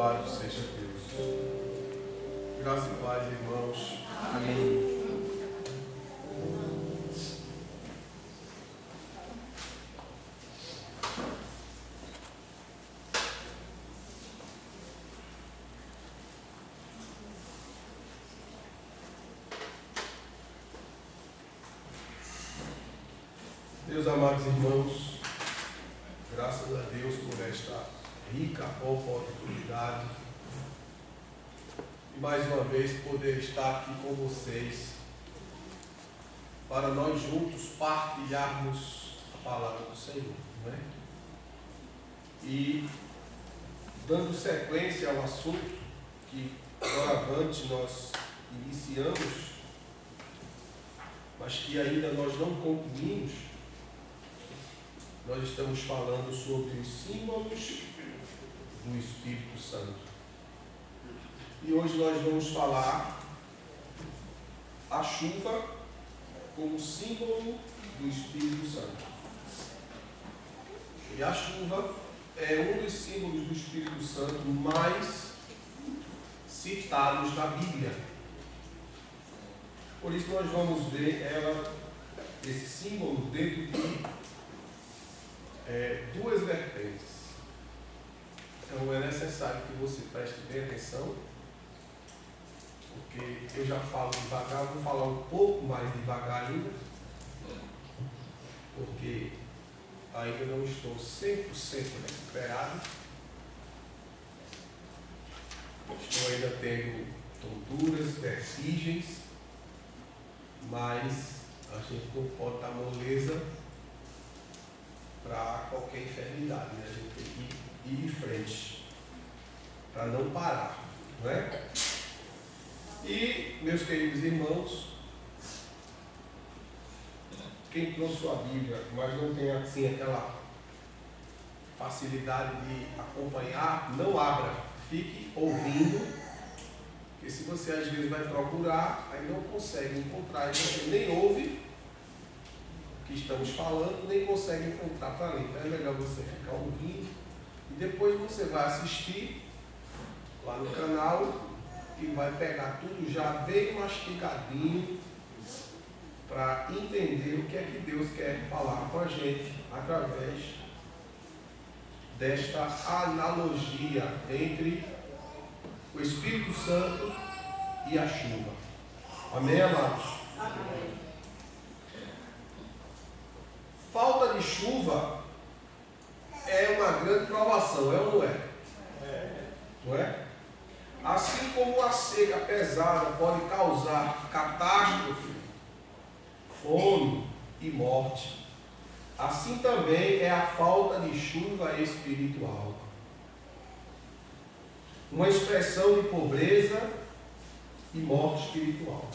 Louvado seja Deus. Graça e paz, irmãos. Amém. Meus amados irmãos, graças a Deus por esta rica oportunidade e mais uma vez poder estar aqui com vocês para nós juntos partilharmos a palavra do Senhor, não é? E dando sequência ao assunto que doravante nós iniciamos, mas que ainda nós não concluímos, nós estamos falando sobre os símbolos do Espírito Santo. E hoje nós vamos falar a chuva como símbolo do Espírito Santo. E a chuva é um dos símbolos do Espírito Santo mais citados na Bíblia. Por isso nós vamos ver esse símbolo dentro de duas vertentes. Então é necessário que você preste bem atenção, porque eu já falo devagar, vou falar um pouco mais devagar ainda, porque ainda não estou 100% recuperado. Estou ainda tendo tonturas, vertigens, mas a gente não pode dar moleza para qualquer enfermidade, né? A gente tem que ir de frente para não parar, não é? E, meus queridos irmãos, quem trouxe sua Bíblia, mas não tem assim aquela facilidade de acompanhar, não abra, fique ouvindo, porque se você às vezes vai procurar, aí não consegue encontrar, e você nem ouve que estamos falando, nem consegue encontrar para ler. Então é melhor você ficar ouvindo e depois você vai assistir lá no canal e vai pegar tudo já bem mastigadinho para entender o que é que Deus quer falar com a gente através desta analogia entre o Espírito Santo e a chuva. Amém, amados? Amém. Falta de chuva é uma grande provação, é ou não é? Não é? Assim como a seca pesada pode causar catástrofe, fome e morte, assim também é a falta de chuva espiritual. Uma expressão de pobreza e morte espiritual.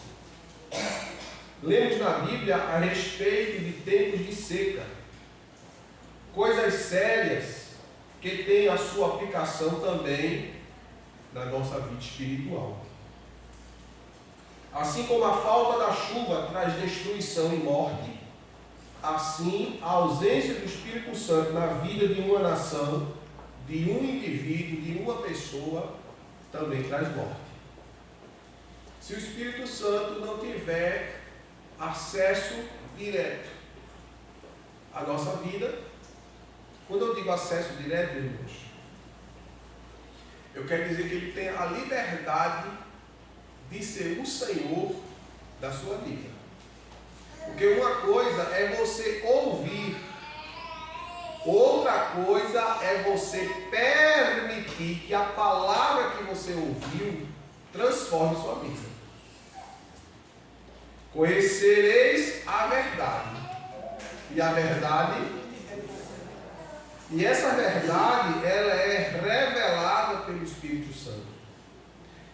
Lemos na Bíblia a respeito de tempos de seca, coisas sérias que têm a sua aplicação também na nossa vida espiritual. Assim como a falta da chuva traz destruição e morte, assim a ausência do Espírito Santo na vida de uma nação, de um indivíduo, de uma pessoa, também traz morte. Se o Espírito Santo não tiver acesso direto à nossa vida, quando eu digo acesso direto, irmãos, eu quero dizer que ele tem a liberdade de ser o Senhor da sua vida. Porque uma coisa é você ouvir, outra coisa é você permitir que a palavra que você ouviu transforme sua vida. Conhecereis a verdade. E a verdade, e essa verdade, ela é revelada pelo Espírito Santo.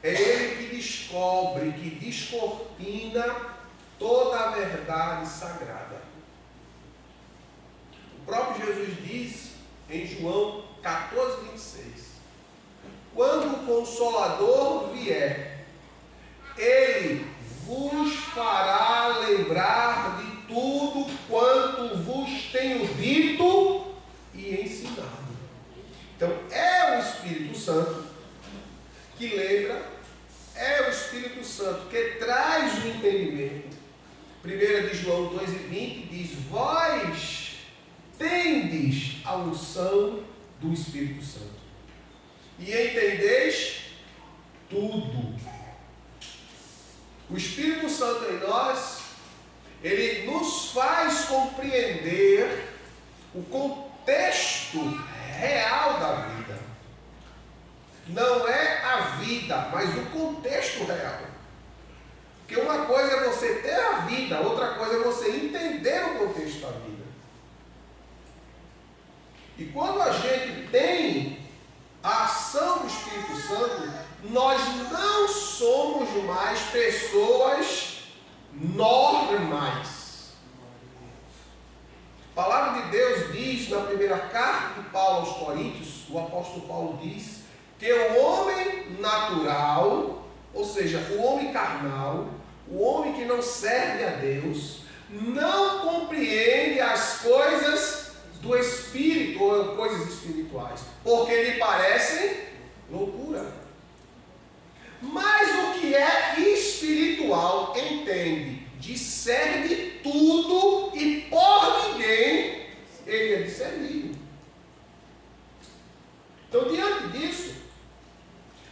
É Ele que descobre, que descortina toda a verdade sagrada. O próprio Jesus diz em João 14:26: quando o Consolador vier, Ele vos fará lembrar de tudo quanto vos tenho dito e ensinado. Então é o Espírito Santo que lembra, é o Espírito Santo que traz o entendimento. 1 de João 2,20 diz: vós tendes a unção do Espírito Santo e entendeis tudo. O Espírito Santo em nós, ele nos faz compreender o contexto real da vida. Não é a vida, mas o contexto real. Porque uma coisa é você ter a vida, outra coisa é você entender o contexto da vida. E quando a gente tem a ação do Espírito Santo, nós não somos mais pessoas normais. A palavra de Deus diz na primeira carta de Paulo aos Coríntios, o apóstolo Paulo diz que o homem natural, ou seja, o homem carnal, o homem que não serve a Deus, não compreende as coisas do Espírito ou coisas espirituais, porque lhe parecem loucura. Mas o que é espiritual entende, discerne tudo e por ninguém ele é discernido. Então, diante disso,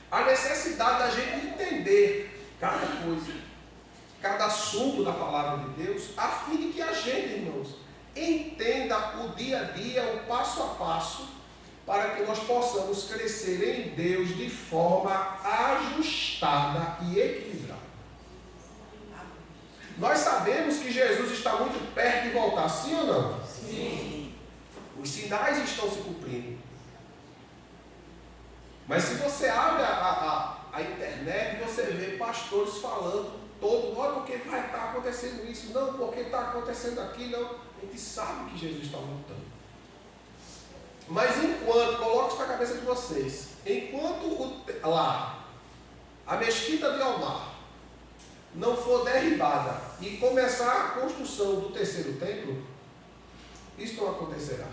a necessidade da gente entender cada coisa, cada assunto da palavra de Deus, a fim de que a gente, irmãos, entenda o dia a dia, o passo a passo, para que nós possamos crescer em Deus de forma ajustada e equilibrada. Nós sabemos que Jesus está muito perto de voltar, sim ou não? Sim. Os sinais estão se cumprindo. Mas se você abre a internet, você vê pastores falando todo, olha porque vai estar acontecendo isso, não, porque está acontecendo aquilo, não. A gente sabe que Jesus está voltando. Mas enquanto, coloque isso na cabeça de vocês, enquanto lá, a mesquita de Almar não for derribada e começar a construção do terceiro templo, isso não acontecerá.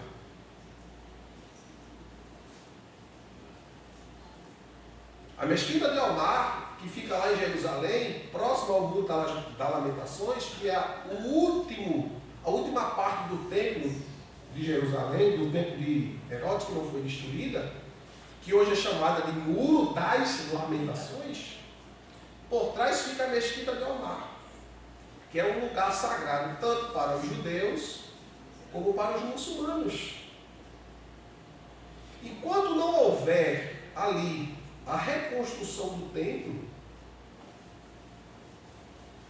A mesquita de Almar, que fica lá em Jerusalém, próximo ao Muro das Lamentações, que é a última parte do templo de Jerusalém, do templo de Herodes, que não foi destruída, que hoje é chamada de Muro das Lamentações, por trás fica a mesquita de Almar, que é um lugar sagrado tanto para os judeus como para os muçulmanos. Enquanto não houver ali a reconstrução do templo,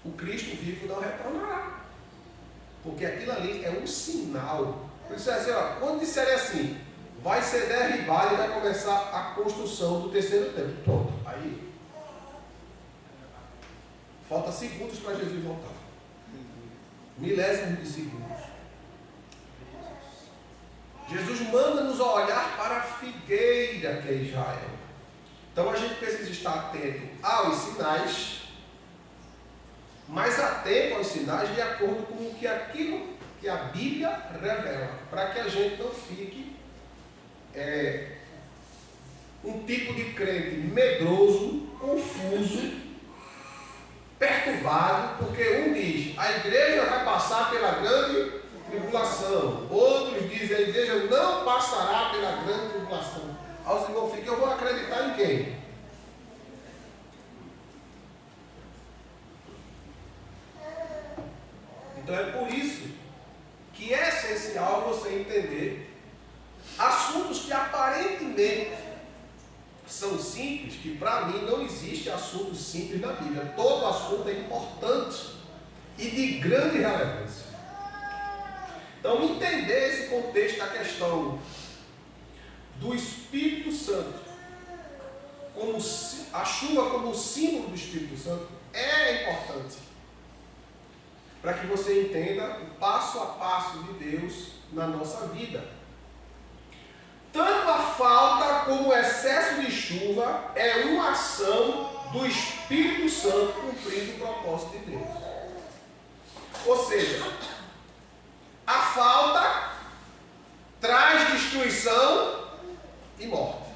o Cristo vivo não retornará, porque aquilo ali é um sinal. Por isso é assim, ó, quando disserem assim, vai ser derribado e vai começar a construção do terceiro templo, pronto, aí falta segundos para Jesus voltar, milésimos de segundos. Jesus manda-nos olhar para a figueira que é Israel. Então a gente precisa estar atento aos sinais, mas atento aos sinais de acordo com o que aquilo que a Bíblia revela, para que a gente não fique um tipo de crente medroso, confuso, perturbado, porque um diz, a igreja vai passar pela grande tribulação, outros dizem, a igreja não passará pela grande tribulação. Aí os irmãos ficam, eu vou acreditar em quem? Então é por isso que é essencial você entender assuntos que aparentemente são simples, que para mim não existe assunto simples na Bíblia. Todo assunto é importante e de grande relevância. Então entender esse contexto da questão do Espírito Santo, como a chuva como símbolo do Espírito Santo, é importante para que você entenda o passo a passo de Deus na nossa vida. Tanto a falta como o excesso de chuva é uma ação do Espírito Santo cumprindo o propósito de Deus. Ou seja, a falta traz destruição e morte.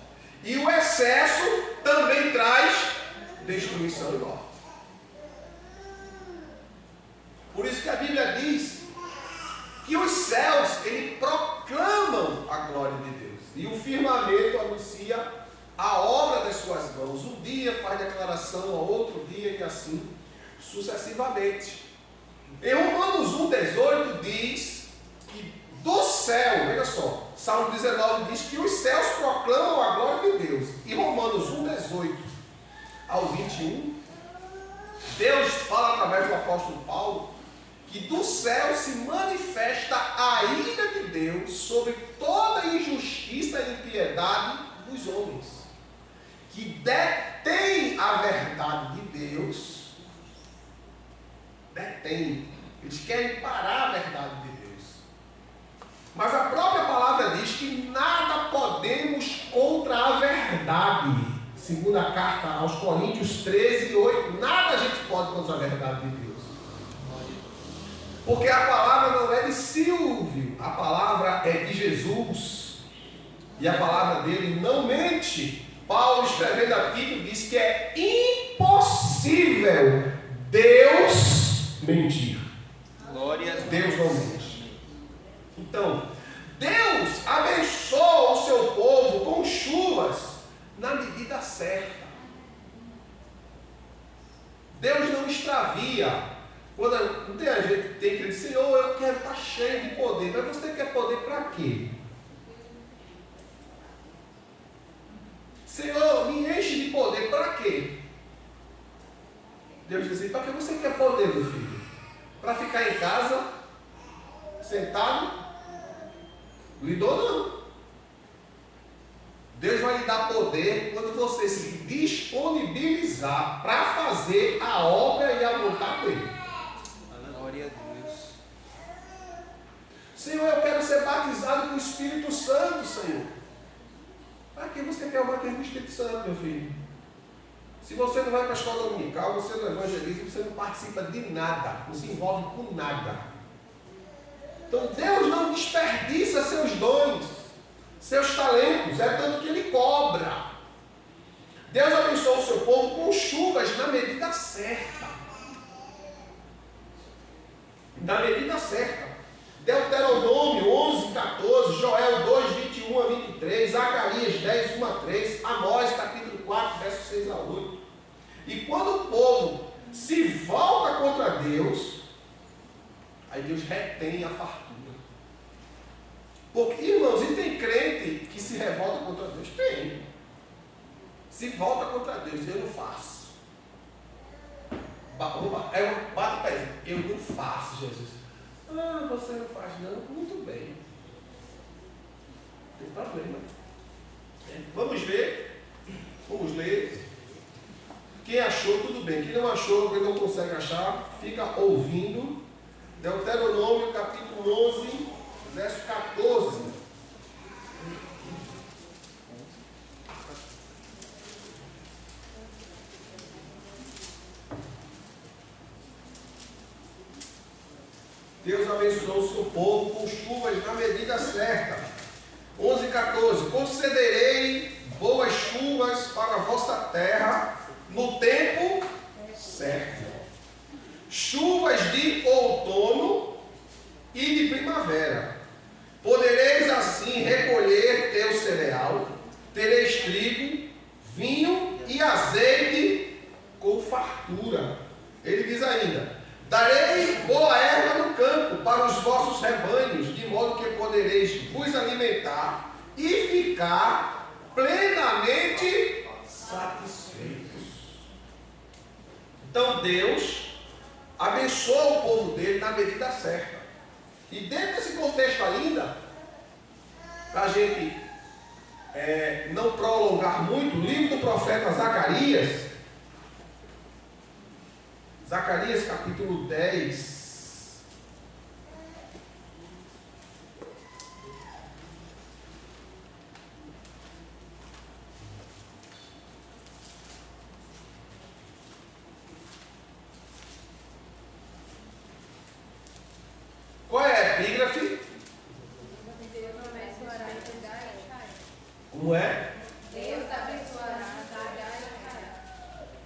E o excesso também traz destruição e morte. Por isso que a Bíblia diz que os céus, eles proclamam a glória de Deus. E o firmamento anuncia a obra das suas mãos. Um dia faz declaração ao outro dia e assim sucessivamente. Em Romanos 1,18 diz que do céu, veja só, Salmo 19 diz que os céus proclamam a glória de Deus. E Romanos 1,18 ao 21, Deus fala através do apóstolo Paulo que do céu se manifesta a ira de Deus sobre toda injustiça e impiedade dos homens, que detém a verdade de Deus, detém. Eles querem parar a verdade de Deus. Mas a própria palavra diz que nada podemos contra a verdade. Segunda carta aos Coríntios 13:8. Nada a gente pode contra a verdade de Deus. Porque a palavra não é de Silvio, a palavra é de Jesus. E a palavra dele não mente. Paulo, escrevendo a Tito, diz que é impossível Deus mentir. Glória a Deus. Deus não mente. Então, Deus abençoa o seu povo com chuvas na medida certa. Deus não extravia. Quando não tem a gente tem que dizer, Senhor, eu quero estar cheio de poder. Mas você quer poder para quê? Senhor, me enche de poder para quê? Deus diz assim, para que você quer poder, meu filho? Para ficar em casa, sentado? Lhe dou não. Deus vai lhe dar poder quando você se disponibilizar para fazer a obra e a vontade dele. Glória a Deus. Senhor, eu quero ser batizado com o Espírito Santo, Senhor. Para que você quer o batismo do Espírito Santo, meu filho? Se você não vai para a escola dominical, você não evangeliza, você não participa de nada, não se envolve com nada. Então Deus não desperdiça seus dons, seus talentos, é tanto que Ele cobra. Deus abençoa o seu povo com chuvas na medida certa. Na medida certa. Deuteronômio 11:14, Joel 2:21-23, Zacarias 10:1-3, Amós capítulo 4, verso 6-8. E quando o povo se volta contra Deus, aí Deus retém a fartura. Porque, irmãos, e tem crente que se revolta contra Deus? Tem. Se volta contra Deus, eu não faço. Bate o pé, eu não faço, Jesus. Ah, você não faz não? Muito bem. Não tem problema. Vamos ver. Vamos ler. Quem achou, tudo bem. Quem não achou, quem não consegue achar, fica ouvindo. Deuteronômio capítulo 11, verso 14. Deus abençoou o seu povo com chuvas na medida certa. 11:14. Concederei boas chuvas para a vossa terra no tempo certo. Chuvas de outono e de primavera. Podereis assim recolher teu cereal, tereis trigo, vinho e azeite com fartura. Ele diz ainda: darei boa erva no campo para os vossos rebanhos, de modo que podereis vos alimentar e ficar plenamente satisfeitos. Então Deus abençoa o povo dele na medida certa. E dentro desse contexto ainda, para a gente não prolongar muito, o livro do profeta Zacarias, Zacarias capítulo 10. Qual é a epígrafe? Como é? Deus abençoará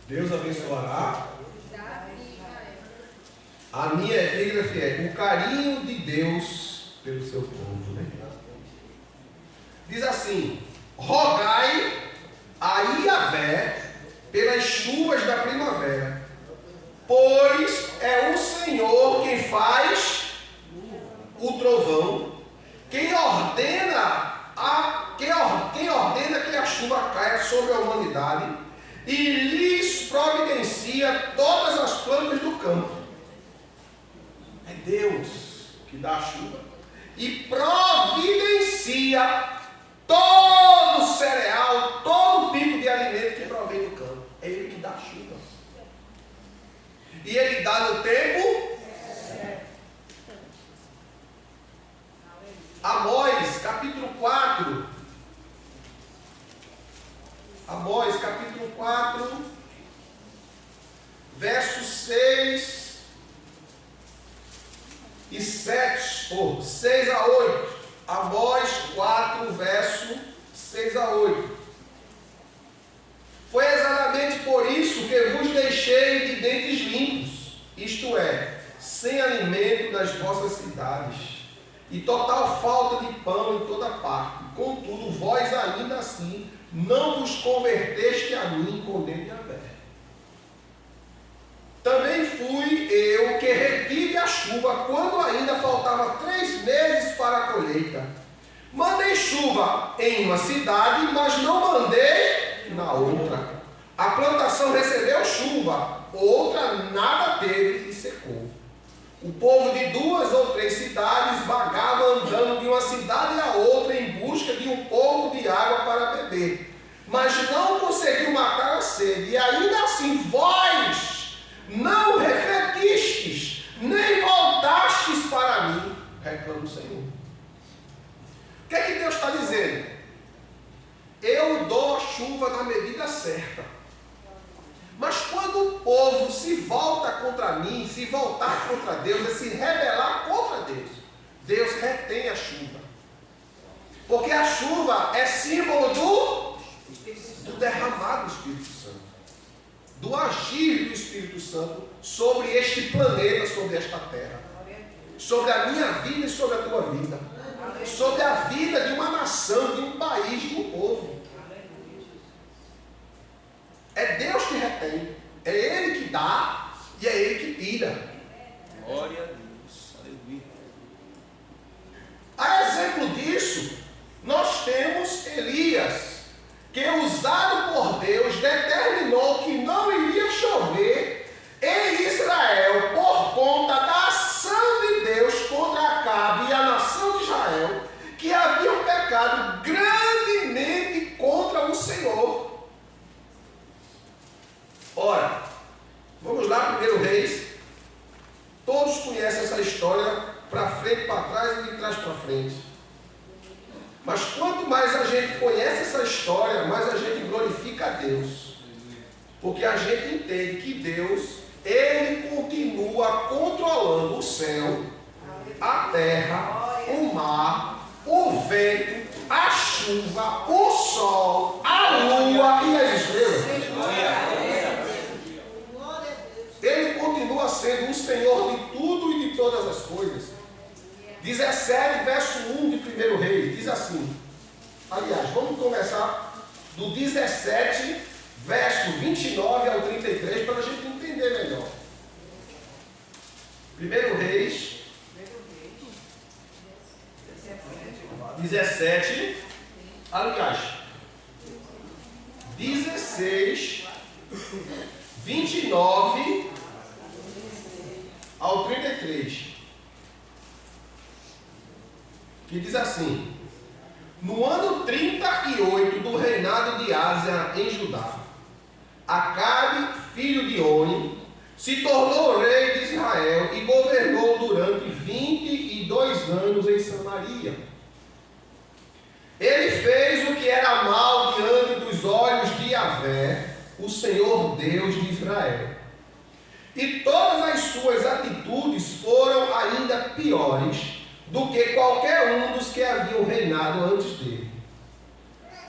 Deus abençoará. A minha epígrafe é o carinho de Deus pelo seu povo. Né? Diz assim: rogai a Iavé pelas chuvas da primavera, pois é o Senhor quem faz o trovão, quem ordena que a chuva caia sobre a humanidade e lhes providencia todas as plantas do campo. É Deus que dá a chuva e providencia todo o cereal, todo tipo de alimento que provém do campo. É Ele que dá a chuva. E Ele dá no tempo. Amós, capítulo 4. Amós, capítulo 4, versos 6 e 7, ou 6 a 8. Amós 4, verso 6 a 8. Foi exatamente por isso que vos deixei de dentes limpos, isto é, sem alimento nas vossas cidades, e total falta de pão em toda parte. Contudo, vós ainda assim não vos converteste a mim com dedo de Yahvé. Também fui eu que retive a chuva quando ainda faltava 3 meses para a colheita. Mandei chuva em uma cidade, mas não mandei na outra. A plantação recebeu chuva, outra nada teve e secou. O povo de 2 ou 3 cidades vagava andando de uma cidade a outra em busca de um pouco de água para beber, mas não conseguiu matar a sede. E ainda assim vós não refletistes, nem voltastes para mim, reclama o Senhor. O que é que Deus está dizendo? Eu dou a chuva na medida certa. Mas quando o povo se volta contra mim, se voltar contra Deus, é se rebelar contra Deus, Deus retém a chuva. Porque a chuva é símbolo do derramar do Espírito Santo, do agir do Espírito Santo sobre este planeta, sobre esta terra, sobre a minha vida e sobre a tua vida, sobre a vida de uma nação, de um país, de um povo. É Deus que retém, é Ele que dá e é Ele que tira. Glória a Deus, aleluia. A exemplo disso, nós temos Elias, que usado por Deus determinou que não iria chover em Israel por conta da ação de Deus contra Acabe e a nação de Israel, que haviam pecado grandemente contra o Senhor. Ora, vamos lá, 1 Reis. Todos conhecem essa história, para frente, para trás e de trás para frente. Mas quanto mais a gente conhece essa história, mais a gente glorifica a Deus. Porque a gente entende que Deus, Ele continua controlando o céu, a terra, o mar, o vento, a chuva, o sol, a lua e as estrelas. Ele continua sendo o Senhor de tudo e de todas as coisas. 17, verso 1 de 1 Reis, diz assim. Aliás, vamos começar do 17, verso 29 ao 33, para a gente entender melhor. 1 Reis 17, aliás, 16, 29 ao 33, que diz assim: no ano 38 do reinado de Ásia em Judá, Acabe, filho de Oni, se tornou rei de Israel e governou durante 22 anos em Samaria. Ele fez o que era mal diante dos olhos de Yahvé, o Senhor Deus de Israel. E todas as suas atitudes foram ainda piores do que qualquer um dos que haviam reinado antes dele.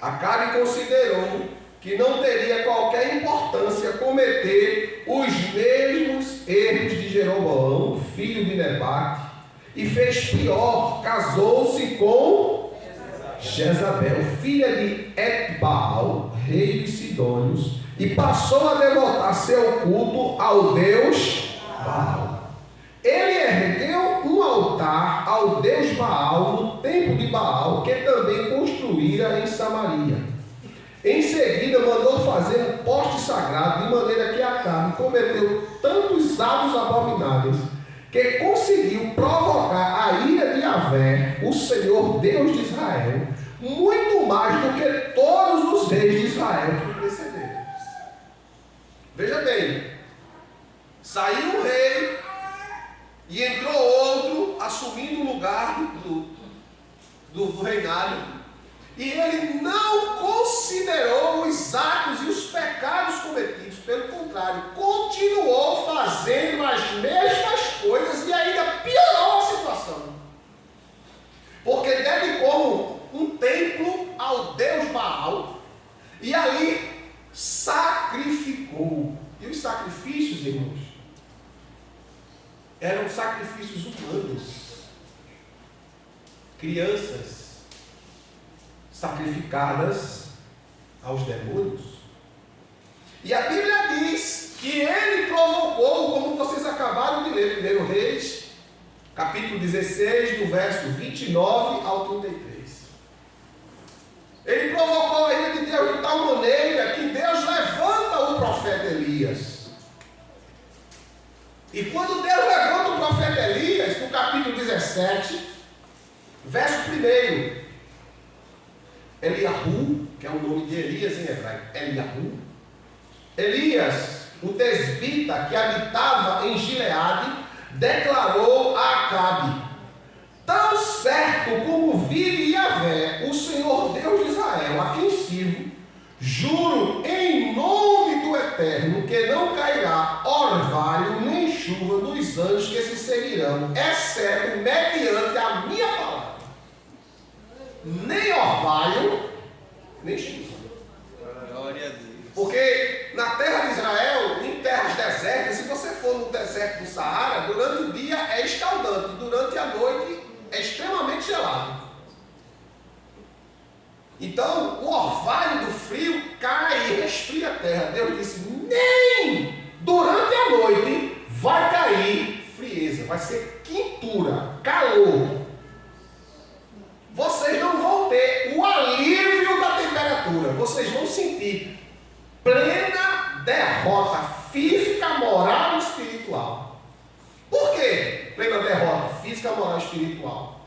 Acabe considerou que não teria qualquer importância cometer filho de Nebate, e fez pior, casou-se com Jezabel, filha de Etbaal, rei de Sidônios, e passou a devotar seu culto ao deus Baal. Ele ergueu um altar ao deus Baal no templo de Baal, que também construíra em Samaria. Em seguida mandou fazer um poste sagrado, de maneira que Acabe cometeu tantos atos abomináveis, que conseguiu provocar a ira de Yahvé, o Senhor Deus de Israel, muito mais do que todos os reis de Israel que lhe precederam. Veja bem, saiu um rei e entrou outro, assumindo o lugar do reinado. E ele não considerou os atos e os pecados cometidos. Pelo contrário, continuou fazendo as mesmas coisas e ainda piorou a situação. Porque dedicou um templo ao deus Baal e ali sacrificou. E os sacrifícios, irmãos, eram sacrifícios humanos. Crianças sacrificadas aos demônios. E a Bíblia diz que ele provocou, como vocês acabaram de ler, 1 Reis, capítulo 16, do verso 29 ao 33. Ele provocou a ira de Deus de tal maneira que Deus levanta o profeta Elias. E quando Deus levanta o profeta Elias, no capítulo 17, verso 1, Eliahu, que é o nome de Elias em hebraico, Eliahu. Elias, o tesbita que habitava em Gileade, declarou a Acabe: tão certo como vive Yahvé, o Senhor Deus de Israel, a quem sirvo, juro em nome do Eterno que não cairá orvalho nem chuva nos anos que se seguirão, exceto mediante a minha palavra. Nem orvalho, nem chuva. Glória a Deus. Porque na terra de Israel, em terras desertas, se você for no deserto do Saara, durante o dia é escaldante, durante a noite é extremamente gelado. Então, o orvalho do frio cai e resfria a terra. Deus disse: nem durante a noite vai cair frieza, vai ser quentura, calor. Vocês não vão ter o alívio da temperatura, vocês vão sentir plena derrota física, moral e espiritual. Por quê? Plena derrota física, moral e espiritual.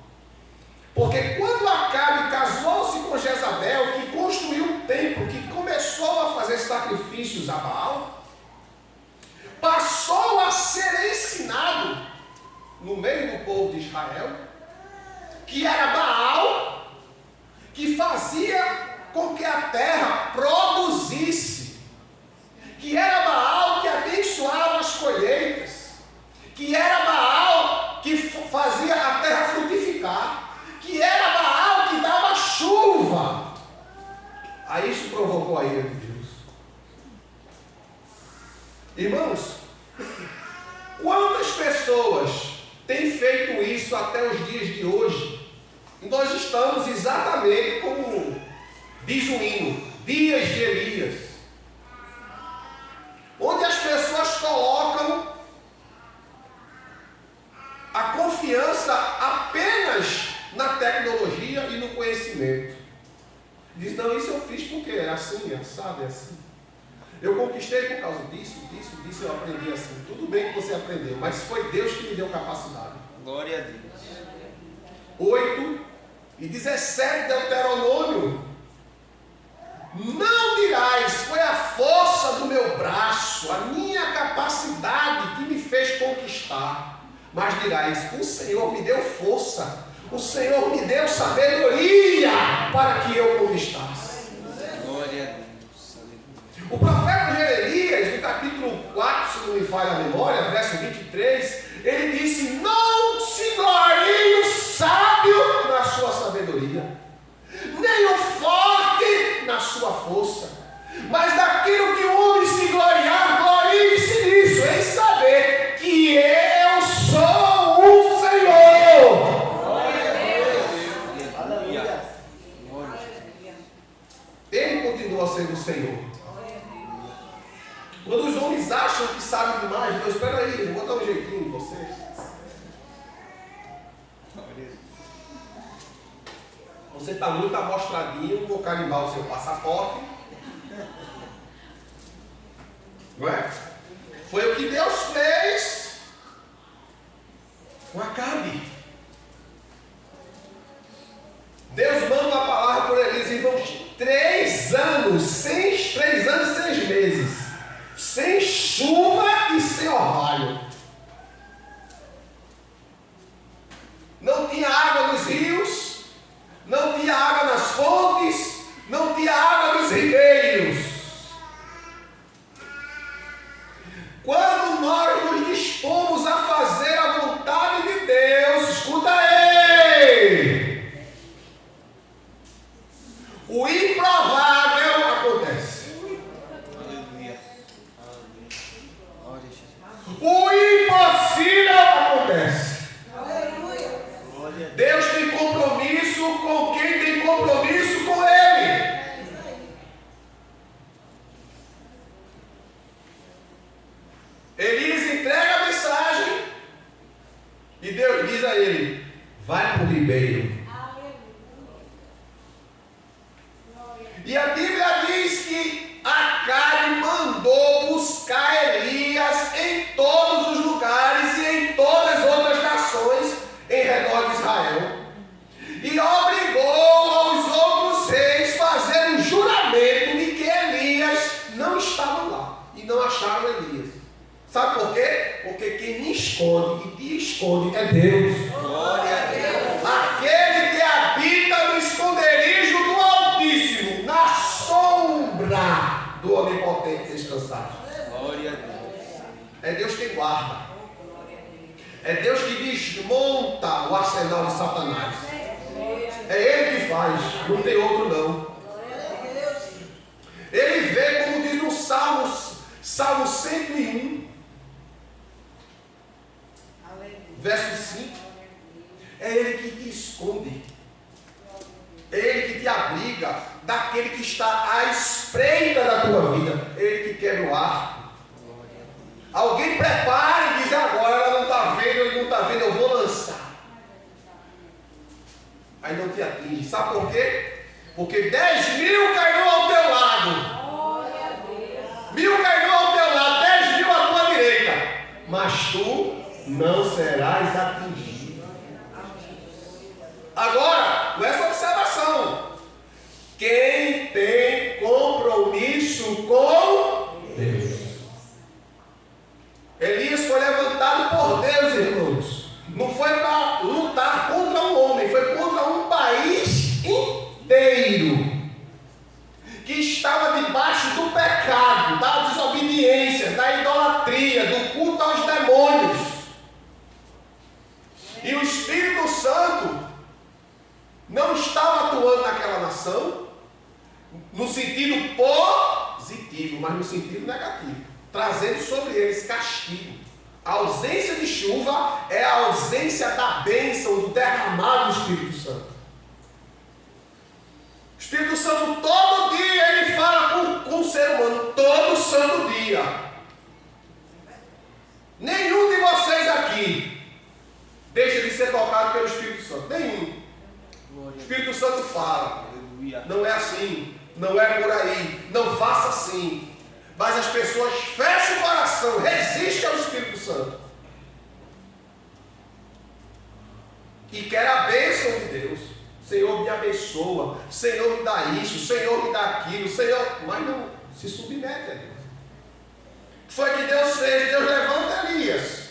Porque quando Acabe casou-se com Jezabel, que construiu um templo, que começou a fazer sacrifícios a Baal, passou a ser ensinado no meio do povo de Israel que era Baal que fazia com que a terra produzisse, que era Baal que abençoava as colheitas, que era Baal que fazia a terra frutificar, que era Baal que dava chuva. Aí isso provocou a ira de Deus. Irmãos, quantas pessoas têm feito isso até os dias de hoje? E nós estamos exatamente como diz o hino, dias de Elias, onde as pessoas colocam a confiança apenas na tecnologia e no conhecimento. Diz: não, isso eu fiz porque é assim, é assado, é assim. Eu conquistei por causa disso, eu aprendi assim. Tudo bem que você aprendeu, mas foi Deus que me deu capacidade. Glória a Deus. 8 e 17 Deuteronômio: não dirás, foi a força do meu braço, a minha capacidade que me fez conquistar, mas dirás: o Senhor me deu força, o Senhor me deu sabedoria para que eu conquistasse. Glória a Deus. O profeta Jeremias, no capítulo 4, se não me falha a memória, verso 23, ele disse: não se glorie o sábio na sua sabedoria, nem o forte na sua força, mas daquilo que o homem se gloriar, glorie-se nisso, em saber que eu sou Senhor. Quando os homens acham que sabem demais, Deus, espera aí, eu vou dar um jeitinho em você. Você está muito amostradinho, vou carimbar o seu passaporte. Não é? Foi o que Deus fez com Acabe. Deus manda uma palavra por Elias, irmãos, 3 anos, 6 meses, sem chuva e sem orvalho. Não tinha água nos rios, não tinha água nas fontes, não tinha água nos ribeiros. Quando nós nos dispomos a fazer a vontade de Deus, escuta aí, o improvável acontece. O impossível acontece. Deus tem compromisso com quem tem compromisso com Ele. Elias entrega a mensagem e Deus diz a ele: vai para o ribeiro. E a Bíblia diz que Acabe mandou buscar Elias em todos os lugares e em todas as outras nações em redor de Israel. E obrigou aos outros reis a fazer um juramento de que Elias não estava lá. E não acharam Elias. Sabe por quê? Porque quem me esconde e te esconde é Deus. Glória a Deus. Aquele que habita no esconderijo do Altíssimo, na sombra do Onipotente descansar. Glória a Deus. É Deus que guarda. É Deus que desmonta o arsenal de Satanás. É Ele que faz, não tem outro não. Ele vê, como diz no Salmo 101, verso 5. É Ele que te esconde. É Ele que te abriga daquele que está à espreita da tua vida. É Ele que quebra o arco. Alguém prepara e diz: agora ela não está vendo, ele não está vendo, eu vou lançar. Aí não te atinge. Sabe por quê? Porque 10.000 cairão ao teu lado, 1.000 cairão ao teu lado, 10.000 à tua direita, mas tu não serás atingido. Agora, com essa observação, quem tem compromisso com Deus. Elias foi levantado por Deus, irmãos. Não foi para lutar contra um homem, foi contra um país inteiro que estava debaixo do pecado, da desobediência, da idolatria, do culto aos demônios. E o Espírito Santo não estava atuando naquela nação no sentido positivo, mas no sentido negativo, trazendo sobre eles castigo. A ausência de chuva é a ausência da bênção, do derramado do Espírito Santo. O Espírito Santo todo dia ele fala com o ser humano, todo santo dia. Nenhum de vocês aqui deixa de ser tocado pelo Espírito Santo. Nenhum. O Espírito Santo fala. Não é assim, não é por aí, não faça assim. Mas as pessoas fecham o coração, resistem ao Espírito Santo. E querem a bênção de Deus. Senhor, me abençoa. Senhor, me dá isso. Senhor, me dá aquilo. Senhor, mas não se submete a Deus. Foi que Deus fez. Deus levanta Elias,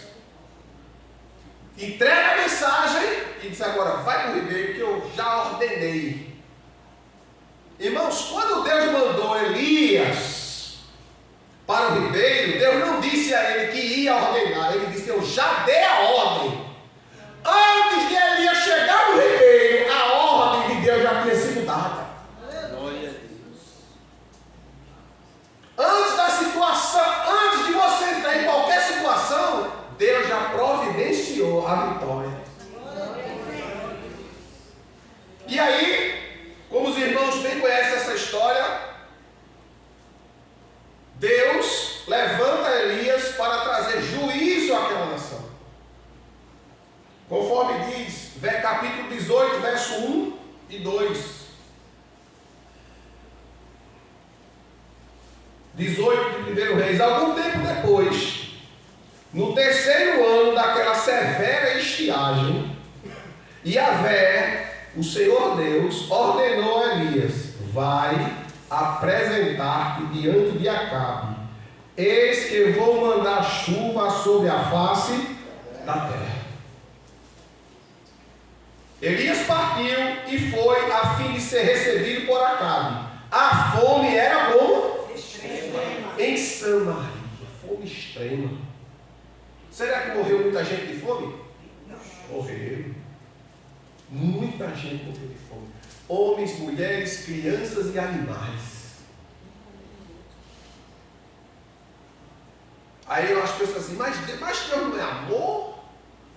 entrega a mensagem e diz: agora vai para o ribeiro que eu já ordenei. Irmãos, quando Deus mandou Elias para o ribeiro, Deus não disse a ele que ia ordenar. Ele disse: eu já dei a ordem. Antes de Elias chegar no ribeiro, a ordem de Deus já tinha sido dada. Glória a Deus. Antes da situação, antes de você entrar em qualquer situação, Deus já providenciou a vitória. E aí, como os irmãos bem conhecem essa história, levanta Elias para trazer juízo àquela nação. Conforme diz, capítulo 18, verso 1 e 2. 18 de 1 Reis. Algum tempo depois, no terceiro ano daquela severa estiagem, Yahvé, o Senhor Deus, ordenou a Elias: vai apresentar-te diante de Acabe. Eis que eu vou mandar chuva sobre a face da terra. Elias partiu e foi a fim de ser recebido por Acabe. A fome era como? Extrema. Em Samaria. Fome extrema. Será que morreu muita gente de fome? Não. Morreu. Muita gente morreu de fome. Homens, mulheres, crianças e animais. Aí as pessoas assim, mas Deus não é amor?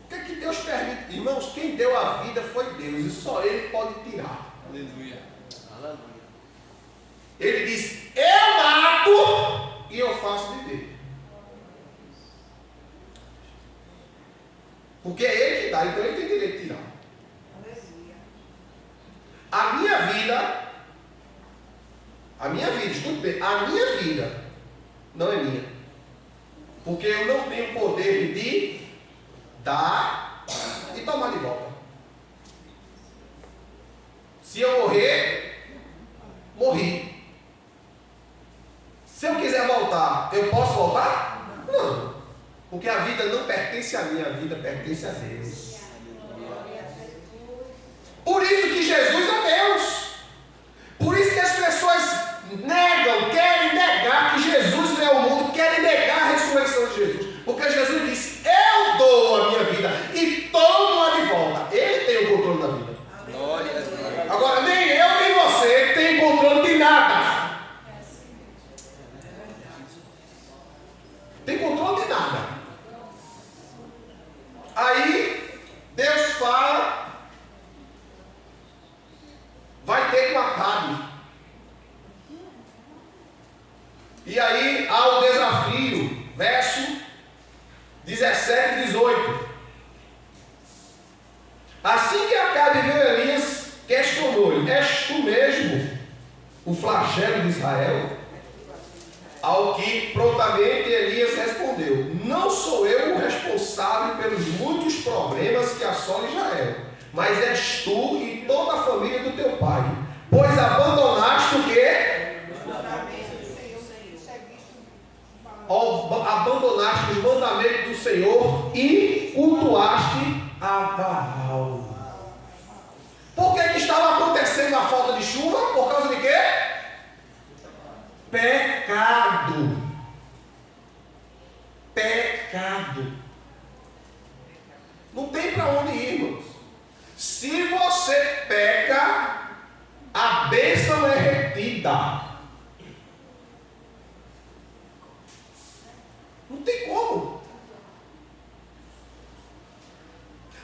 O que é que Deus permite? Irmãos, quem deu a vida foi Deus, e só Ele pode tirar. Aleluia. Aleluia. Ele diz: eu mato e eu faço viver. Porque é Ele que dá, então Ele tem direito de tirar. A minha vida, escute bem, a minha vida não é minha. Porque eu não tenho poder de dar e tomar de volta. Se eu morrer, morri. Se eu quiser voltar, eu posso voltar? Não. Porque a vida não pertence a mim, a vida pertence a Deus. Por isso que Jesus é Deus. Por isso que as pessoas negam, querem negar que Jesus é o mundo, querem negar a ressurreição de Jesus. Porque Jesus disse: eu dou a minha vida e tomo-a de volta. Ele tem o controle da vida. Glória a Deus. Agora, nem eu nem você tem controle de nada. Tem controle de nada. Aí, Deus fala: vai ter com Acabe. E aí há o desafio, verso 17 e 18. Assim que Acabe viu Elias, questionou-lhe: és tu mesmo o flagelo de Israel? Ao que prontamente Elias respondeu: não sou eu o responsável pelos muitos problemas que assolam Israel, mas és tu e toda a família do teu pai, pois abandonaste o quê? Abandonaste os mandamentos do Senhor e cultuaste a Baal. Por que estava acontecendo a falta de chuva? Por causa de quê? Pecado. Pecado. Não tem para onde ir, irmãos. Se você peca, a bênção é retida. Não tem como.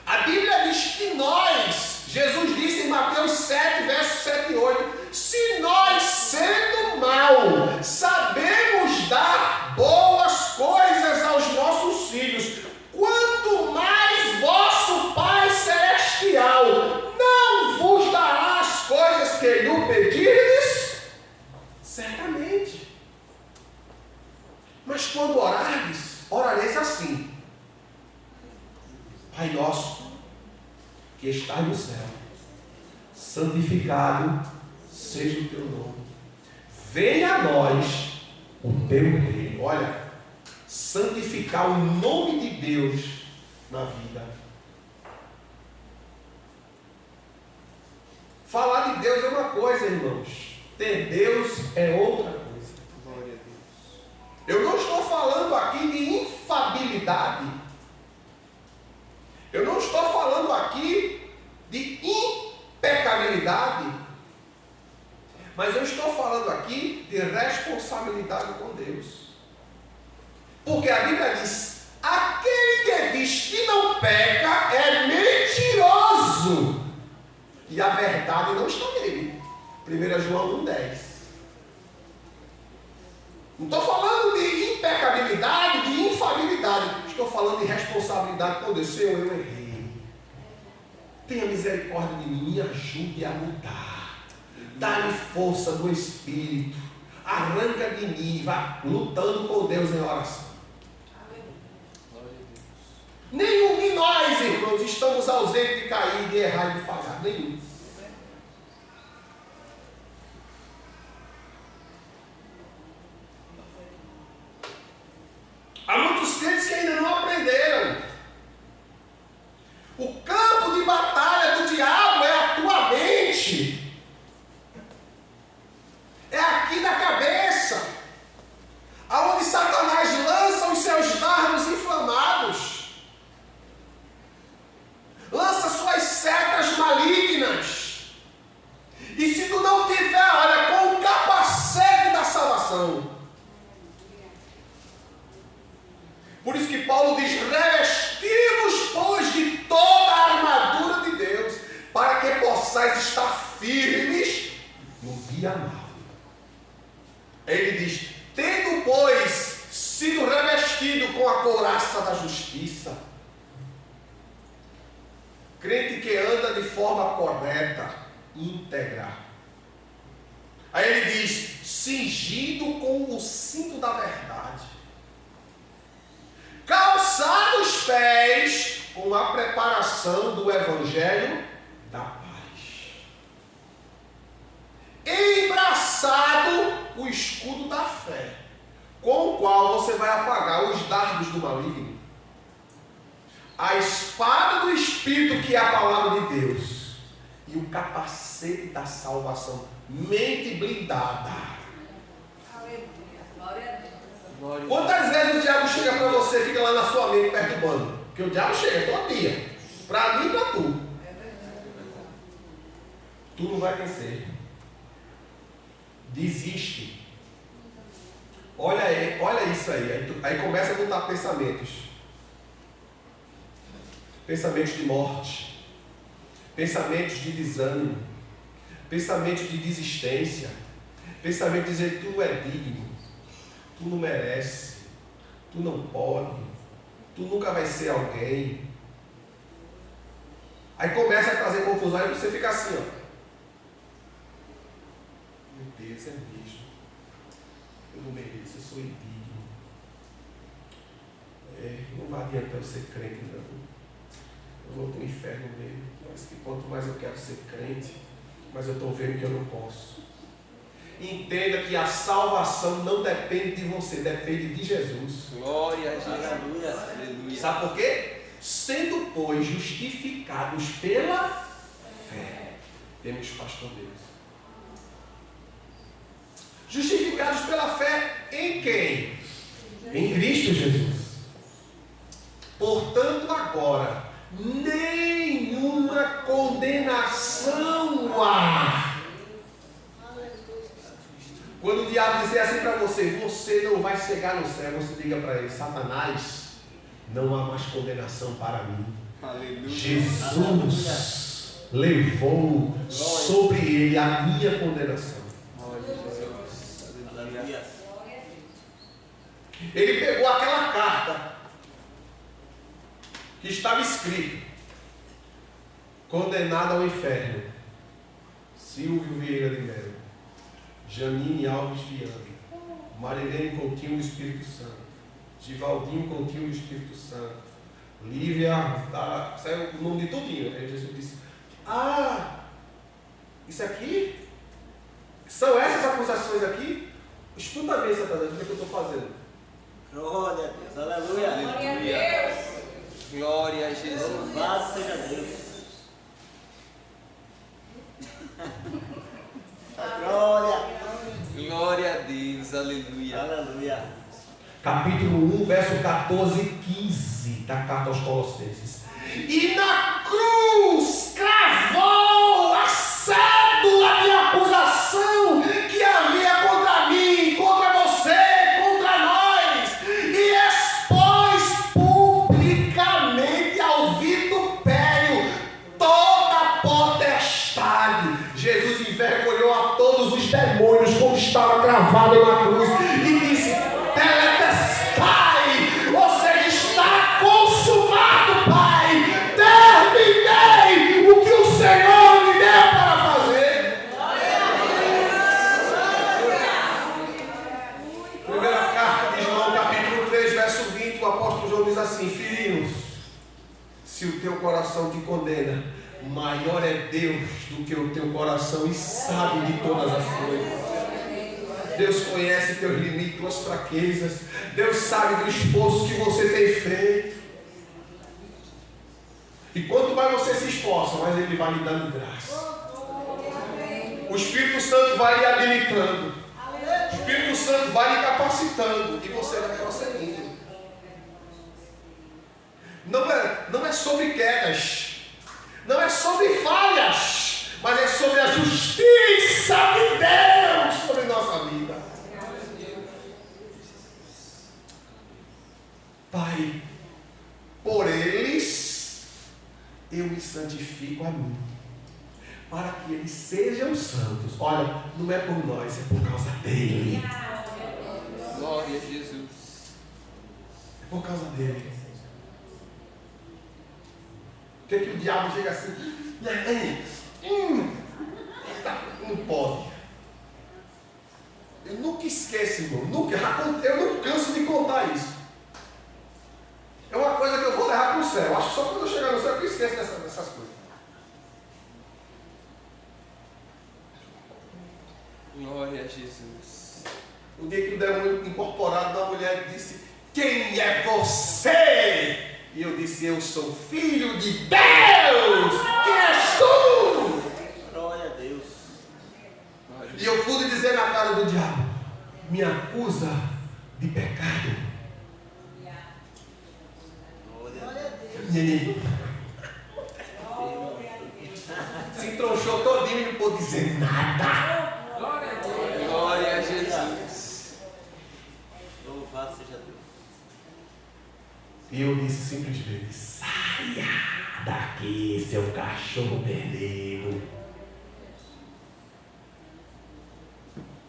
A Bíblia diz que nós, Jesus disse em Mateus 7, versos 7 e 8, se nós, sendo mal, sabemos dar boas coisas aos nossos filhos, quanto mais vosso Pai Celestial não vos dará as coisas que lhe pedirdes? Certamente. Mas quando orardes, orareis assim: Pai nosso, que estás no céu, santificado seja o teu nome. Venha a nós o teu reino. Olha, santificar o nome de Deus na vida. Falar de Deus é uma coisa, irmãos. Ter Deus é outra coisa. Eu não estou falando aqui de infabilidade. Eu não estou falando aqui de impecabilidade. Mas eu estou falando aqui de responsabilidade com Deus. Porque a Bíblia diz: aquele que diz que não peca é mentiroso, e a verdade não está nele. 1 João 1,10. Não estou falando de impecabilidade. falando de responsabilidade com Deus. Senhor, eu errei. Tenha misericórdia de mim, me ajude a mudar. Dá-me força do Espírito. Arranca de mim, vá lutando com Deus em oração. Nenhum de nós, irmãos, estamos ausentes de cair, de errar e de falhar. Nenhum. Há muitos crentes que ainda não aprenderam. O campo de batalha do diabo é a tua mente. É aqui na cabeça. Aonde Satanás lança os seus dardos inflamados. Lança suas setas malignas. E se tu não tiver, olha, com o capacete da salvação. Por isso que Paulo diz, revesti-vos, pois, de toda a armadura de Deus, para que possais estar firmes no dia mau. Ele diz, tendo, pois, sido revestido com a couraça da justiça. Crente que anda de forma correta, íntegra. Aí ele diz, cingido com o cinto da verdade. Calçado os pés com a preparação do Evangelho da paz. Embraçado o escudo da fé, com o qual você vai apagar os dardos do maligno. A espada do Espírito, que é a palavra de Deus, e o capacete da salvação, mente blindada. Glória a Deus. Quantas vezes o diabo chega para você e fica lá na sua mente perturbando? Porque o diabo chega todo dia, para mim e para tu. Tu não vai vencer. Desiste. Olha isso aí. Aí começa a botar pensamentos. Pensamentos de morte, pensamentos de desânimo, pensamentos de desistência, pensamentos de dizer tu não é digno, tu não merece, tu não pode, tu nunca vai ser alguém. Aí começa a trazer confusão e você fica assim, ó. Meu Deus, é mesmo. Eu não mereço, eu sou indigno. Não vai adiantar eu ser crente, não. Eu vou para o inferno mesmo. Mas que quanto mais eu quero ser crente, mas eu estou vendo que eu não posso. Entenda que a salvação não depende de você, depende de Jesus. Glória a Jesus. Aleluia. Sabe por quê? Sendo, pois, justificados pela fé. Temos pastor Deus. Justificados pela fé em quem? Em Cristo Jesus. Portanto, agora, nenhuma condenação há. Quando o diabo dizer assim para você, você não vai chegar no céu, você diga para ele, Satanás, não há mais condenação para mim. Aleluia. Jesus levou sobre ele a minha condenação. Ele pegou aquela carta que estava escrito, condenado ao inferno, Silvio Vieira de Mello, Janine Alves Viana, Marilene Coutinho do Espírito Santo, Givaldinho Coutinho do Espírito Santo, Lívia, saiu o nome de tudinho. Aí Jesus disse, isso aqui? São essas acusações aqui? Escuta bem, Satanás, o que eu estou fazendo? Glória a Deus, aleluia. Glória a Deus. Glória a Jesus. Louvado seja Deus. Glória. Glória a Deus. Aleluia. Aleluia. Capítulo 1, verso 14 e 15 da carta aos Colossenses. E na cruz cravou a cédula de acusação que havia contra mim, contra você, contra nós, e expôs publicamente ao vitupério toda a potestade. Jesus envergonhou a todos os demônios como estava cravado na cruz e disse, Teletestai, ou seja, está assim, filhinhos, se o teu coração te condena, maior é Deus do que o teu coração e sabe de todas as coisas. Deus conhece teus limites, tuas fraquezas. Deus sabe do esforço que você tem feito. E quanto mais você se esforça, mais Ele vai lhe dando graça. O Espírito Santo vai lhe habilitando. O Espírito Santo vai lhe capacitando. E você vai prosseguindo. Não é sobre quedas. Não é sobre falhas. Mas é sobre a justiça de Deus sobre nossa vida. Pai, por eles eu me santifico a mim, para que eles sejam santos. Olha, não é por nós, é por causa dele. Glória a Jesus. É por causa dele. Por que o diabo chega assim? Não pode. Eu nunca esqueço, irmão. Eu não canso de contar isso. É uma coisa que eu vou levar para o céu. Acho que só quando eu chegar no céu que eu esqueço dessas coisas. Glória a Jesus. O dia que o demônio incorporado da mulher disse: quem é você? E eu disse: eu sou filho de Deus. Quem és tu? Glória a Deus. E eu pude dizer na cara do diabo: me acusa de pecado. Menino se entronchou todinho e não pôde dizer nada. Glória a Jesus. Louvado seja Deus. E eu disse simplesmente: saia daqui, seu cachorro perdido.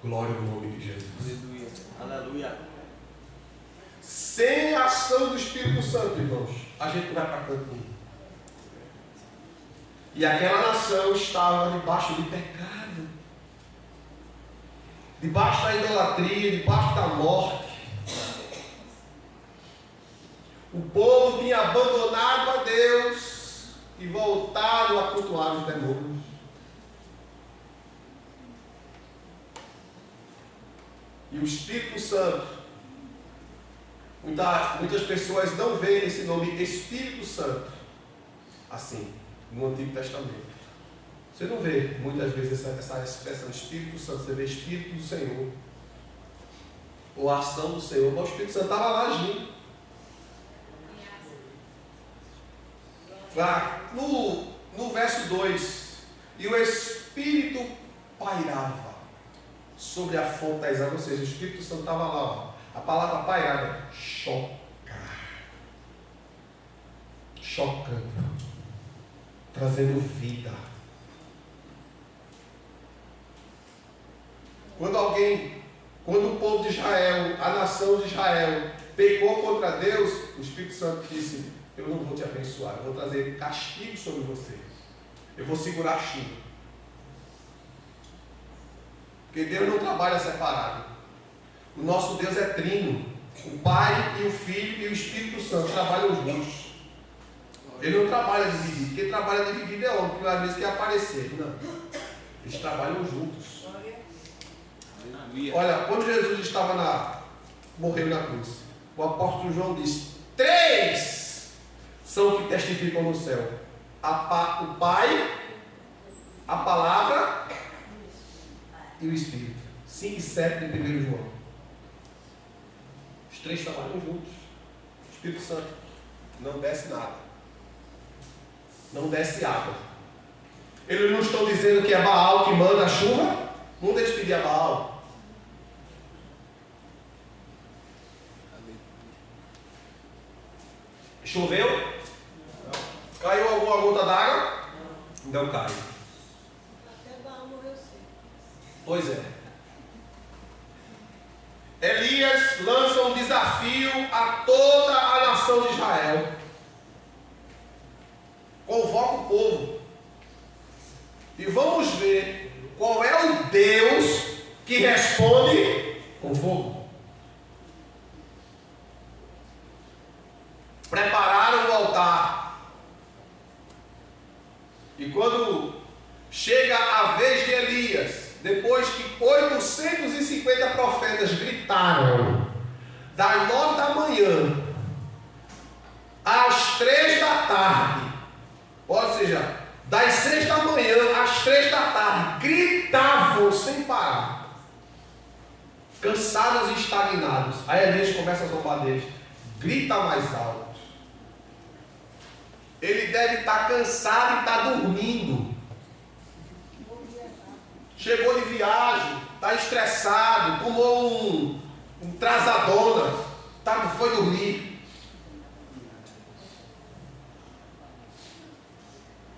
Glória ao nome de Jesus. Aleluia. Aleluia. Sem a ação do Espírito Santo, irmãos, a gente vai para canto nenhum. E aquela nação estava debaixo de pecado, debaixo da idolatria, debaixo da morte. O povo tinha abandonado a Deus e voltado a cultuar os demônios. E o Espírito Santo, muitas pessoas não veem esse nome Espírito Santo assim, no Antigo Testamento. Você não vê muitas vezes essa expressão Espírito Santo, você vê Espírito do Senhor, ou a ação do Senhor, mas o Espírito Santo estava lá agindo. No verso 2, e o Espírito pairava sobre a fonte das águas, ou seja, o Espírito Santo estava lá, ó. A palavra pairada, chocar, chocando, trazendo vida. Quando o povo de Israel, a nação de Israel, pecou contra Deus, o Espírito Santo disse: eu não vou te abençoar, eu vou trazer castigo sobre você, eu vou segurar a chuva. Porque Deus não trabalha separado. O nosso Deus é trino. O Pai e o Filho e o Espírito Santo trabalham juntos. Ele não trabalha dividido. Quem trabalha dividido é homem, que às vezes quer aparecer. Não. Eles trabalham juntos. Olha, quando Jesus morreu na cruz, o apóstolo João disse: 3 são que testificam no céu: o Pai, a Palavra e o Espírito. 5 e 7 de 1 João. Os 3 trabalham juntos. O Espírito Santo não desce nada, não desce água. Eles não estão dizendo que é Baal que manda a chuva. Não deixe pedir a Baal. Choveu? Caiu alguma gota d'água? Não cai. Pois é. Elias lança um desafio a toda a nação de Israel. Convoca o povo. E vamos ver qual é o Deus que responde com fogo. Prepare gritaram das 9 da manhã às 3 da tarde, ou seja, das 6 da manhã às 3 da tarde, gritavam sem parar, cansados e estagnados. Aí Elias começa a zombar deles: grita mais alto. Ele deve estar cansado e está dormindo. Chegou de viagem, está estressado, tomou um trazadona, foi dormir.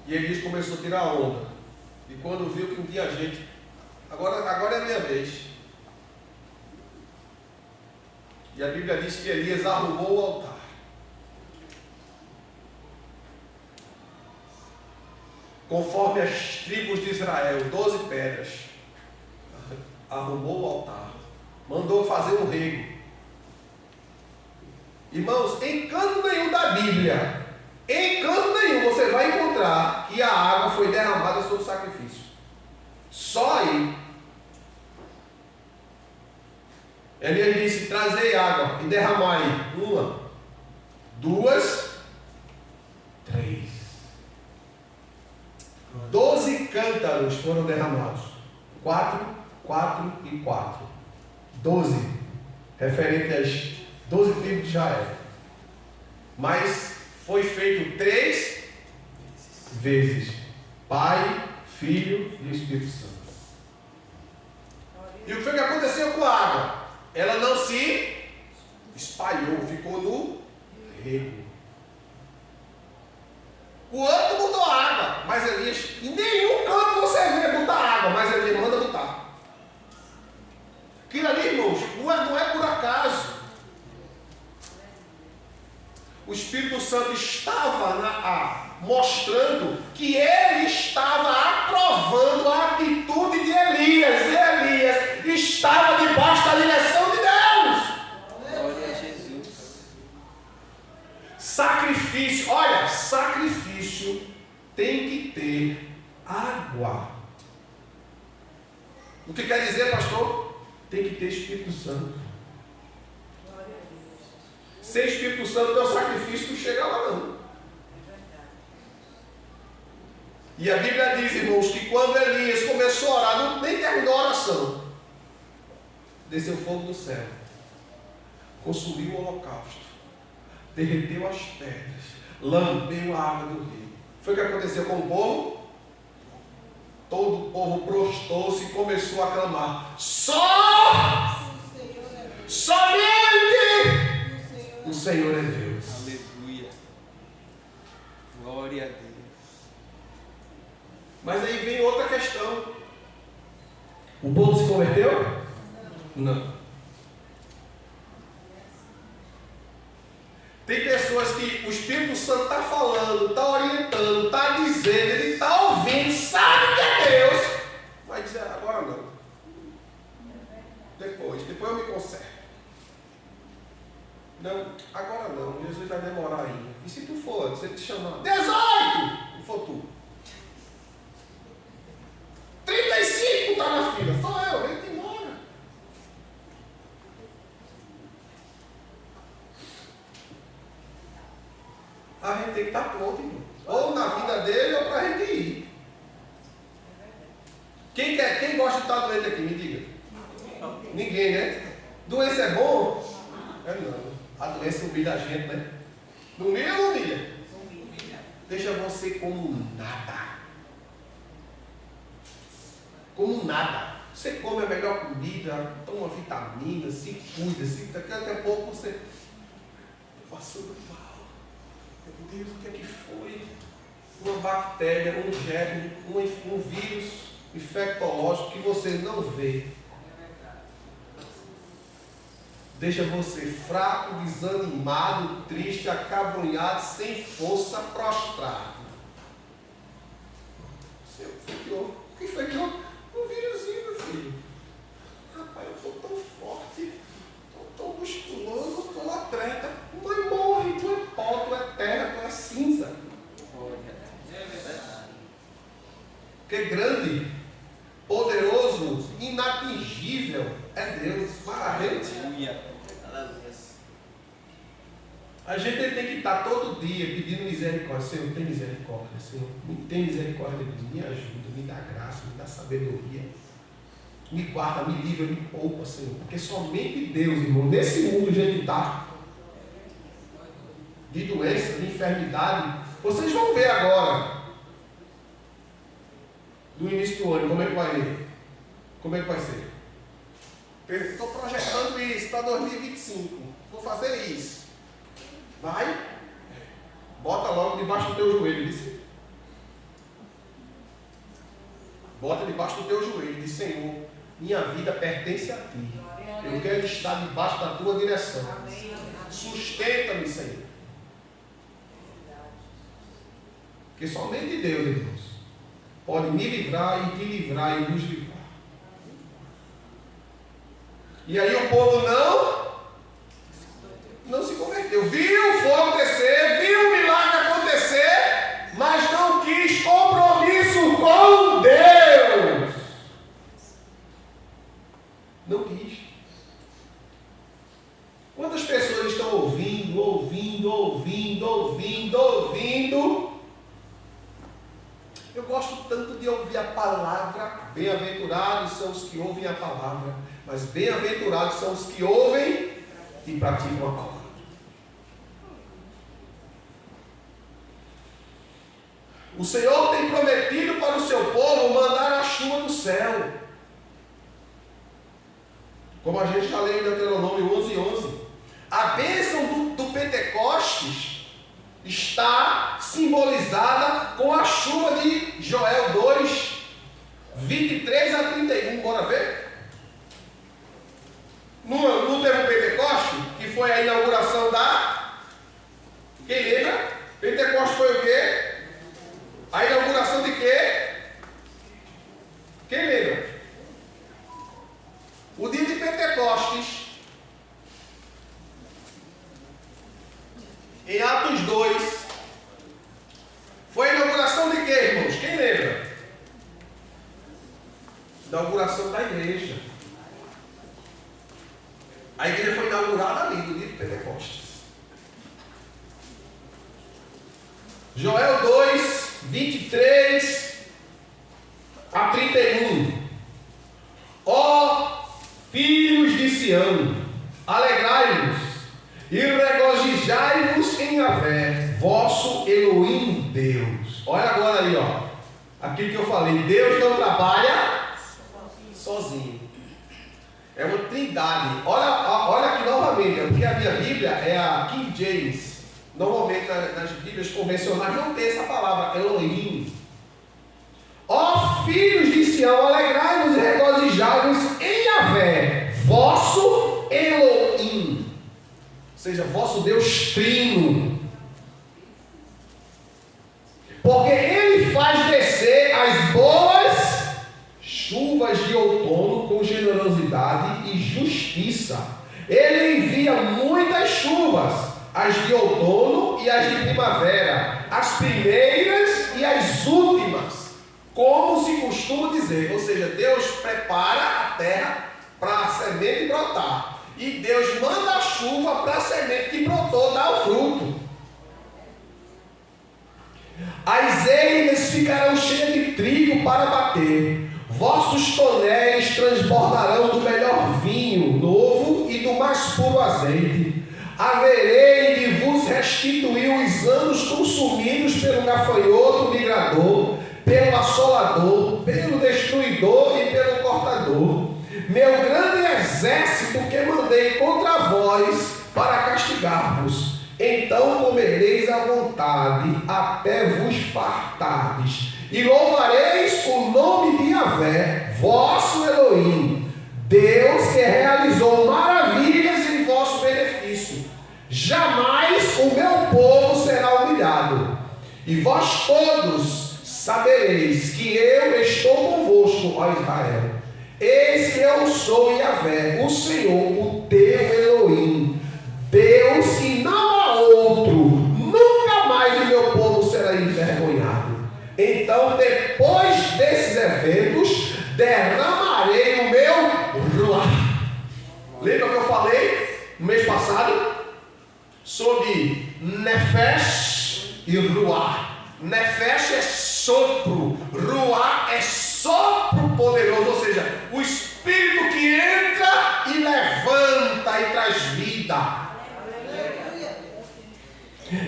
E Elias começou a tirar onda. E quando viu que não tinha gente, agora é a minha vez. E a Bíblia diz que Elias arrumou o altar. Conforme as tribos de Israel, 12 pedras. Arrumou o altar. Mandou fazer um rego. Irmãos, em canto nenhum da Bíblia, em canto nenhum você vai encontrar que a água foi derramada sobre o sacrifício. Só aí. Elias disse: trazei água e derramai. 1, 2, 3. 12 cântaros foram derramados. 4, 4 e 4. 12. Referente às 12 tribos de Israel. Mas foi feito 3 vezes. Pai, Filho e Espírito Santo. E o que foi que aconteceu com a água? Ela não se espalhou, ficou no rego. O outro botou água, mas Elias, em nenhum canto você vê botar água, mas Elias manda botar. Aquilo ali, irmãos, não é por acaso. O Espírito Santo estava mostrando que ele estava aprovando a atitude de Elias. E Elias estava debaixo da direção de Deus. Glória a Jesus. Sacrifício, olha, sacrifício tem que ter água. O que quer dizer, pastor? Tem que ter Espírito Santo. Sem Espírito Santo, teu sacrifício não chega lá não. E a Bíblia diz, irmãos, que quando Elias começou a orar, nem terminou a oração, desceu fogo do céu, consumiu o holocausto, derreteu as pedras, lambeu a água do rio. Foi o que aconteceu com o povo? Todo o povo prostrou-se e começou a clamar: somente o Senhor é Deus. Aleluia. Glória a Deus. Mas aí vem outra questão. O povo se converteu? Não. Tem pessoas que o Espírito Santo está falando, está orientando, está dizendo, ele está ouvindo, sabe que é Deus, vai dizer: agora não. Depois eu me conserto. Não, agora não, Jesus vai demorar ainda. E se tu for, se ele te chamar 18, e for tu. 35 está na fila, só eu, vem-te embora. A gente tem que estar pronto, irmão. Ou na vida dele, ou para a gente ir. Quem gosta de estar doente aqui? Me diga. Ninguém, né? Doença é bom? É não. A doença humilha a gente, né? Não humilha ou não humilha? Deixa você como nada. Como nada. Você come a melhor comida, toma vitamina, se cuida, daqui a pouco você passando mal. Meu Deus, o que é que foi? Uma bactéria, um germe, um vírus infectológico que você não vê. Deixa você fraco, desanimado, triste, acabrunhado, sem força, prostrado. O que foi que houve? Um vírusinho, meu filho. Rapaz, eu estou tão forte, estou tão musculoso, estou atleta. Mas morre, tu é pó, tu é terra, tu é cinza. Porque grande, poderoso, inatingível é Deus. Maravilha. A gente tem que estar todo dia pedindo misericórdia. Senhor, tem misericórdia, Senhor. Tem misericórdia de mim, me ajuda, me dá graça, me dá sabedoria. Me guarda, me livra, me poupa, Senhor. Porque somente Deus, irmão, nesse mundo a gente está. De doença, de enfermidade. Vocês vão ver agora, do início do ano, como é que vai ser. Estou projetando isso para 2025. Vou fazer isso. Vai, bota logo debaixo do teu joelho. Diz, bota debaixo do teu joelho. Diz, Senhor, minha vida pertence a ti. Eu quero estar debaixo da tua direção. Sustenta-me, Senhor. Porque somente Deus, irmãos, pode me livrar e te livrar e nos livrar. E aí o povo não se converteu. Viu o fogo descer, viu o milagre acontecer, mas não quis compromisso com Deus. Não quis. Quantas pessoas estão ouvindo? Eu gosto tanto de ouvir a palavra. Bem-aventurados são os que ouvem a palavra, mas bem-aventurados são os que ouvem e praticam a palavra. O Senhor tem prometido para o seu povo mandar a chuva do céu. Como a gente já leu em Deuteronômio 11:11. A bênção do Pentecostes está simbolizada com a chuva de Joel 2, 23 a 31. Bora ver? No termo Pentecoste, que foi a inauguração da... Quem lembra? Pentecoste foi o quê? A inauguração de quê? Quem lembra? O dia de Pentecostes, em Atos 2, foi a inauguração de quê, irmãos? Quem lembra? Inauguração da igreja. A igreja foi inaugurada ali, no dia de Pentecostes. Joel 2, 23 a 31. Ó filhos de Sião, alegrai-vos e regozijai-vos em Yahvé, vosso Elohim Deus. Olha agora aí, ó. Aquilo que eu falei, Deus não trabalha sozinho. É uma trindade. Olha aqui novamente, porque a minha Bíblia é a King James. Normalmente nas Bíblias convencionais não tem essa palavra, Elohim. Ó filhos de Sião, alegrai-vos e regozijai-vos em Yahvé, vosso Elohim. Ou seja, vosso Deus trino. Porque Ele faz descer as boas chuvas de outono com generosidade e justiça. Ele envia muitas chuvas, as de outono e as de primavera, as primeiras e as últimas, como se costuma dizer. Ou seja, Deus prepara a terra para a semente brotar, e Deus manda a chuva para a semente que brotou dar o fruto. As eiras ficarão cheias de trigo para bater, vossos tonéis transbordarão do melhor vinho novo e do mais puro azeite. Haverei de vos restituir os anos consumidos pelo gafanhoto migrador, pelo assolador, pelo destruidor e pelo cortador. Meu grande exército que mandei contra vós para castigar-vos. Então comereis à vontade, até vos fartardes, e louvareis o nome de Yahvé, vosso Elohim, Deus que realizou maravilhas em vosso benefício. Jamais o meu povo será humilhado, e vós todos sabereis que eu estou convosco, ó Israel. Eis que eu sou Yahvé, o Senhor, o teu Elohim, Deus que não há outro. Nunca mais o meu povo será envergonhado. Então, depois desses eventos, derramarei o meu ruach. Lembra que eu falei no mês passado? sobre Nefesh e Ruach. Nefesh é sopro, Ruach é sopro poderoso, ou seja, o Espírito que entra e levanta e traz vida.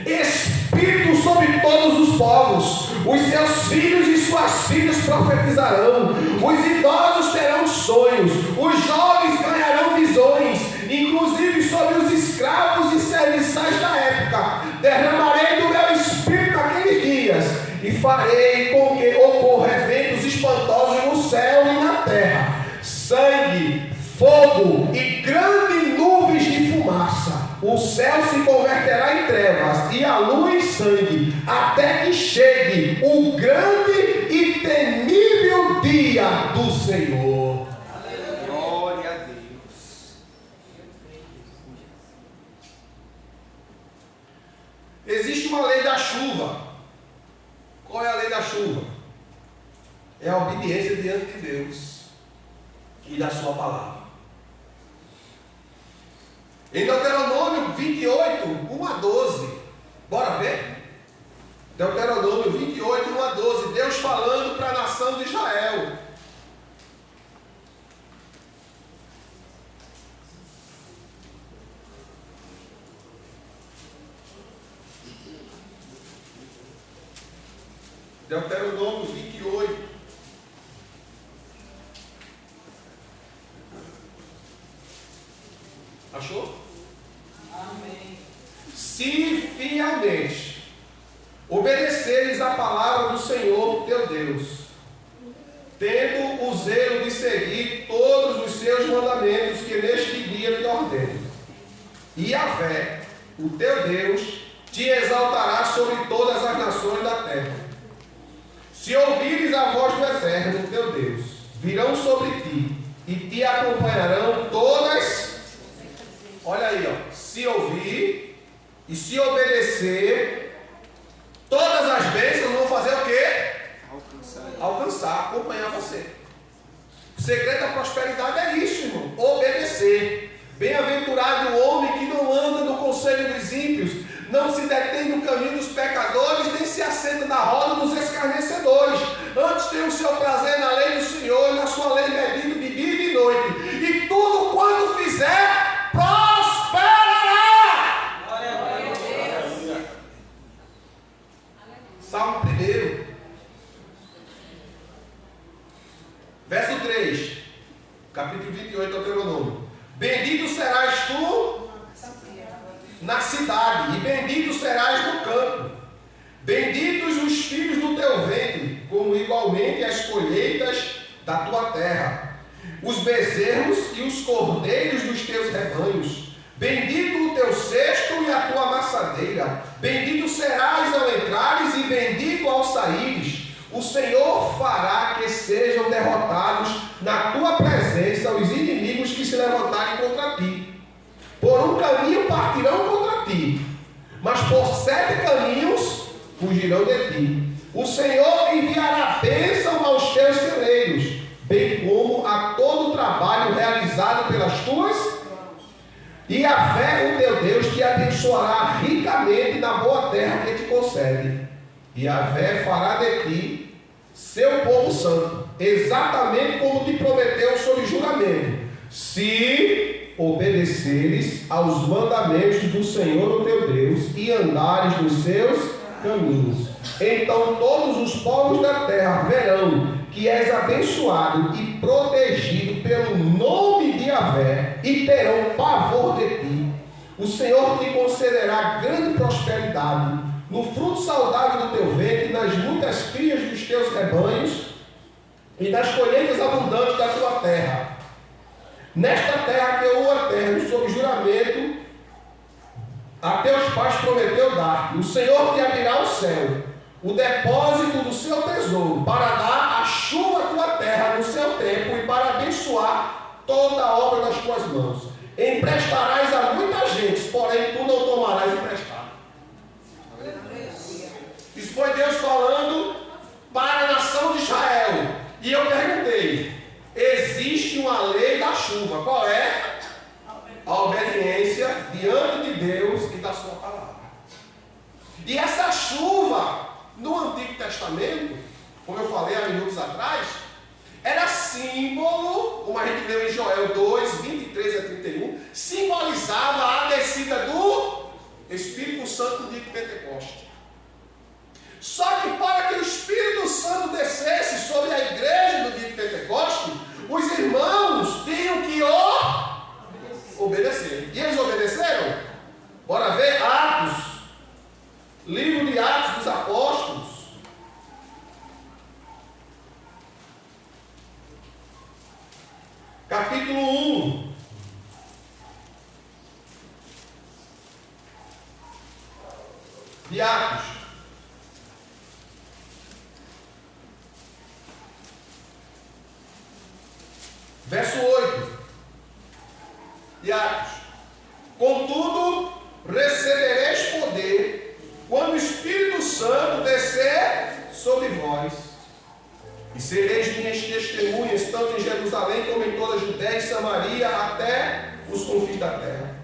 Espírito sobre todos os povos, os seus filhos e suas filhas profetizarão, os idosos terão sonhos, os jovens ganharão visões, inclusive sobre os escravos e serviçais da época. Derramarei do meu Espírito naqueles dias e farei com que ocorra eventos espantosos no céu e na terra: sangue, fogo e grandes nuvens de fumaça. O céu se converterá em trevas e a lua em sangue, até que chegue o grande e temível dia do Senhor. Glória a Deus. Existe uma lei da chuva. Qual é a lei da chuva? É a obediência diante de Deus e da sua palavra. Em Deuteronômio 28, 1 a 12. Bora ver? Deuteronômio 28, 1 a 12. Deus falando para a nação de Israel. Deuteronômio 28. Achou? Amém. Se fielmente obedeceres a palavra do Senhor teu Deus, tendo o zelo de seguir todos os seus mandamentos que neste dia te ordeno, e Yahvé, o teu Deus, te exaltará sobre todas as nações da terra. Se ouvires a voz do Eterno, teu Deus, virão sobre ti e te acompanharão todas. Olha aí, ó. Se ouvir e se obedecer, todas as bênçãos vão fazer o quê? Alcançar, acompanhar você. O segredo da prosperidade é isso, irmão. Obedecer. Bem-aventurado o homem que não anda no conselho dos ímpios, não se detém no caminho dos pecadores, nem se assenta na roda dos escarnecedores. Antes tem o seu prazer na lei do Senhor, e na sua lei medita de dia e de noite. E tudo quanto fizer, prosperará. Salmo 1, verso 3, capítulo 28 do Deuteronômio. Bendito serás tu na cidade, e bendito serás no campo. Benditos os filhos do teu ventre, como igualmente as colheitas da tua terra, os bezerros e os cordeiros dos teus rebanhos. Bendito o teu cesto e a tua amassadeira. Bendito serás ao entrares e bendito ao saíres. O Senhor fará que sejam derrotados na tua presença os inimigos que se levantarem contra ti. Por um caminho partirão contra ti, mas por 7 caminhos fugirão de ti. O Senhor enviará bênção aos teus celeiros, bem como a todo o trabalho realizado pelas tuas mãos. E a fé, o teu Deus, te abençoará ricamente na boa terra que te concede. E a fé fará de ti seu povo santo, exatamente como te prometeu sob juramento, se obedeceres aos mandamentos do Senhor, o teu Deus, e andares nos seus caminhos. Então todos os povos da terra verão que és abençoado e protegido pelo nome de Yahvé, e terão pavor de ti. O Senhor te concederá grande prosperidade no fruto saudável do teu ventre, nas muitas crias dos teus rebanhos e nas colheitas abundantes da tua terra. Nesta terra que o Eterno, sob juramento, a teus pais prometeu dar-te, o Senhor te abrirá o céu, o depósito do seu tesouro, para dar a chuva à tua terra no seu tempo e para abençoar toda a obra das tuas mãos. Emprestarás a muita gente, porém tu não tomarás emprestado. Isso foi Deus falando para a nação de Israel. E eu perguntei: existe uma lei da chuva? Qual é? A obediência diante de Deus e da sua E essa chuva, no Antigo Testamento, como eu falei há minutos atrás, era símbolo, como a gente leu em Joel 2, 23 a 31, simbolizava a descida do Espírito Santo no dia de Pentecostes. Só que para que o Espírito Santo descesse sobre a igreja no dia de Pentecostes, os irmãos tinham que obedecer. E eles obedeceram? Bora ver Atos, livro de Atos dos Apóstolos. Capítulo 1. De Atos. Verso 8. De Atos. Contudo, recebereis poder quando o Espírito Santo descer sobre vós. E sereis minhas testemunhas, tanto em Jerusalém como em toda a Judéia e Samaria, até os confins da terra.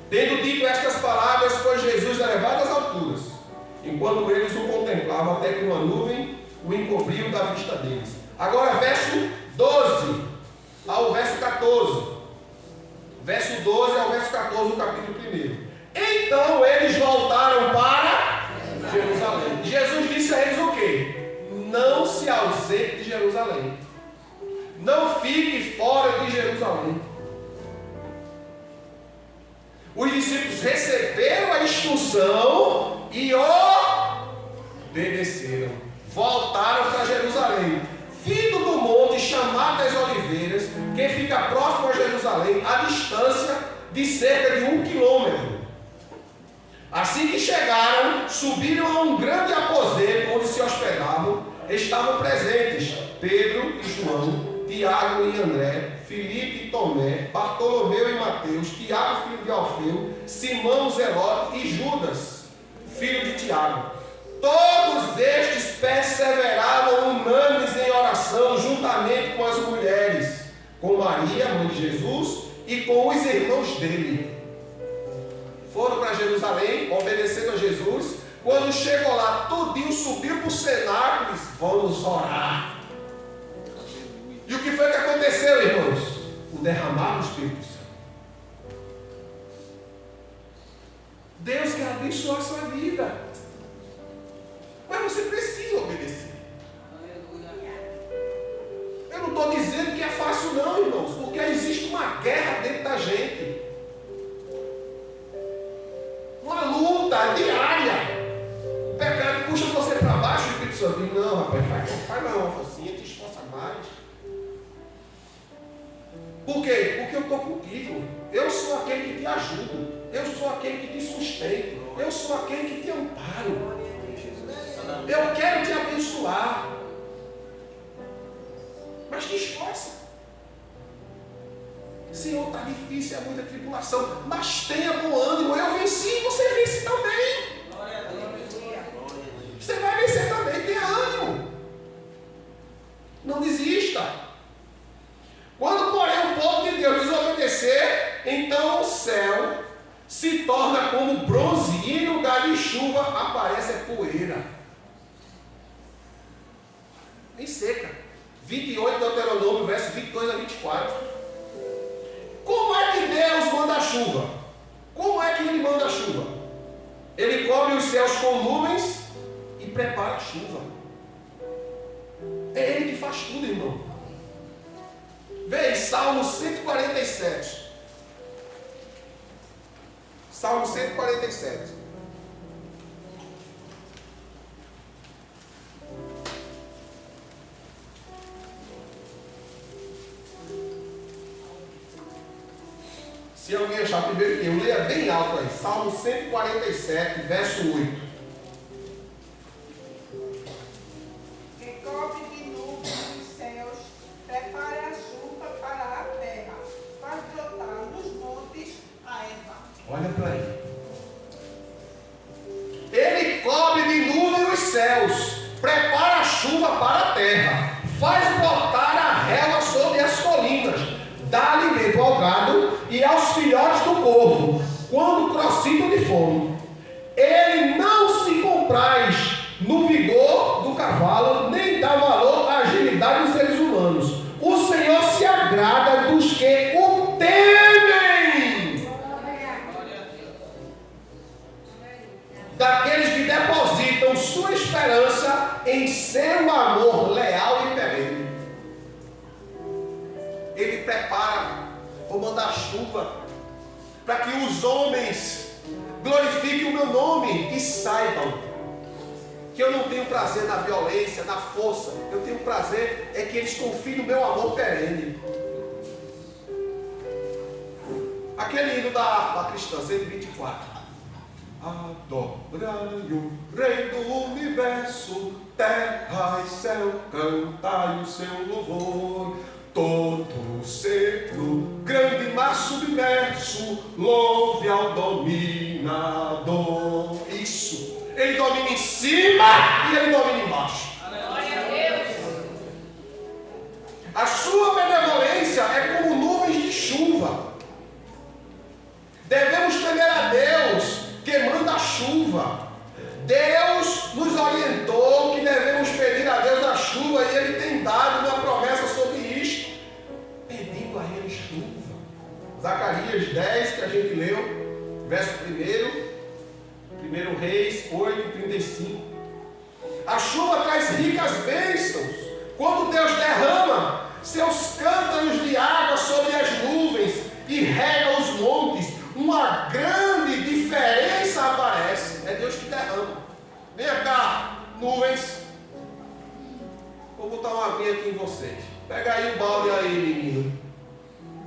Tendo dito estas palavras, foi Jesus elevado às alturas, enquanto eles o contemplavam, até que uma nuvem o encobriu da vista deles. Agora, verso 12 ao verso 14. Verso 12 ao verso 14 do capítulo 1. Então eles voltaram para Jerusalém. Jesus disse a eles o quê? Não se ausente de Jerusalém. Não fique fora de Jerusalém. Os discípulos receberam a instrução e obedeceram. Voltaram para Jerusalém. Vindo do monte chamado das Oliveiras, que fica próximo a Jerusalém, a distância de cerca de 1 quilômetro. Assim que chegaram, subiram a um grande aposento onde se hospedavam. Estavam presentes Pedro e João, Tiago e André, Filipe e Tomé, Bartolomeu e Mateus, Tiago, filho de Alfeu, Simão Zelote e Judas, filho de Tiago. Todos estes perseveravam unânimes em oração, juntamente com as mulheres, com Maria, mãe de Jesus, e com os irmãos dele. Foram para Jerusalém, obedecendo a Jesus. Quando chegou lá, tudinho subiu para o cenáculo e disse: vamos orar. E o que foi que aconteceu, irmãos? O derramar do Espírito Santo. Deus quer abençoar a sua vida, mas você precisa obedecer. Eu não estou dizendo que é fácil não, irmãos, porque existe uma guerra dentro da gente, uma luta diária. O pecado puxa você para baixo, o Espírito Santo diz: não, rapaz, faz mais uma forcinha, te esforça mais. Por quê? Porque eu estou contigo. Eu sou aquele que te ajudo. Eu sou aquele que te sustento. Eu sou aquele que te amparo. Eu quero te abençoar. Mas te esforça. Senhor, está difícil, é muita tribulação. Mas tenha bom ânimo. Eu venci, você vence também. Você vai vencer também, tenha ânimo. Não desista. Quando, porém, o povo de Deus desobedecer, então o céu se torna como bronze e em lugar de chuva aparece a poeira. Em seca. 28 Deuteronômio, versos 22 a 24. Como é que Deus manda a chuva? Como é que Ele manda a chuva? Ele cobre os céus com nuvens e prepara a chuva. É Ele que faz tudo, irmão. Vem, Salmo 147. Salmo 147. Se alguém achar primeiro que eu leia bem alto aí. Salmo 147, verso 8. Que cobre de nuvens os céus, prepare a chuva para a terra, faz brotar nos montes a erva. Olha para aí. Ele cobre de nuvem os céus, prepara a chuva para a terra, faz brotar a relva sobre as colinas, dá alimento ao gado e aos filhotes do povo, quando crocitam de fome. Ele sua esperança em seu amor leal e perene. Ele prepara, vou mandar chuva, para que os homens glorifiquem o meu nome e saibam que eu não tenho prazer na violência, na força. Eu tenho prazer é que eles confiem no meu amor perene. Aquele hino da harpa cristã, 124. Adorai o Rei do Universo, terra e céu, cantai o seu louvor. Todo ser do grande mar submerso, louve ao dominador. Isso, ele domina em cima e ele domina embaixo. Glória a Deus. A sua benevolência é como nuvens de chuva. Devemos temer a Deus que manda a chuva. Deus nos orientou que devemos pedir a Deus a chuva e Ele tem dado uma promessa sobre isto, pedindo a Ele chuva. Zacarias 10, que a gente leu, verso 1 Reis 8:35. A chuva traz ricas bênçãos. Quando Deus derrama seus cântaros de água sobre as nuvens e rega os montes, uma grande diferença aparece. É Deus que derrama. Vem cá, nuvens. Vou botar uma aguinha aqui em vocês. Pega aí o balde aí, menino.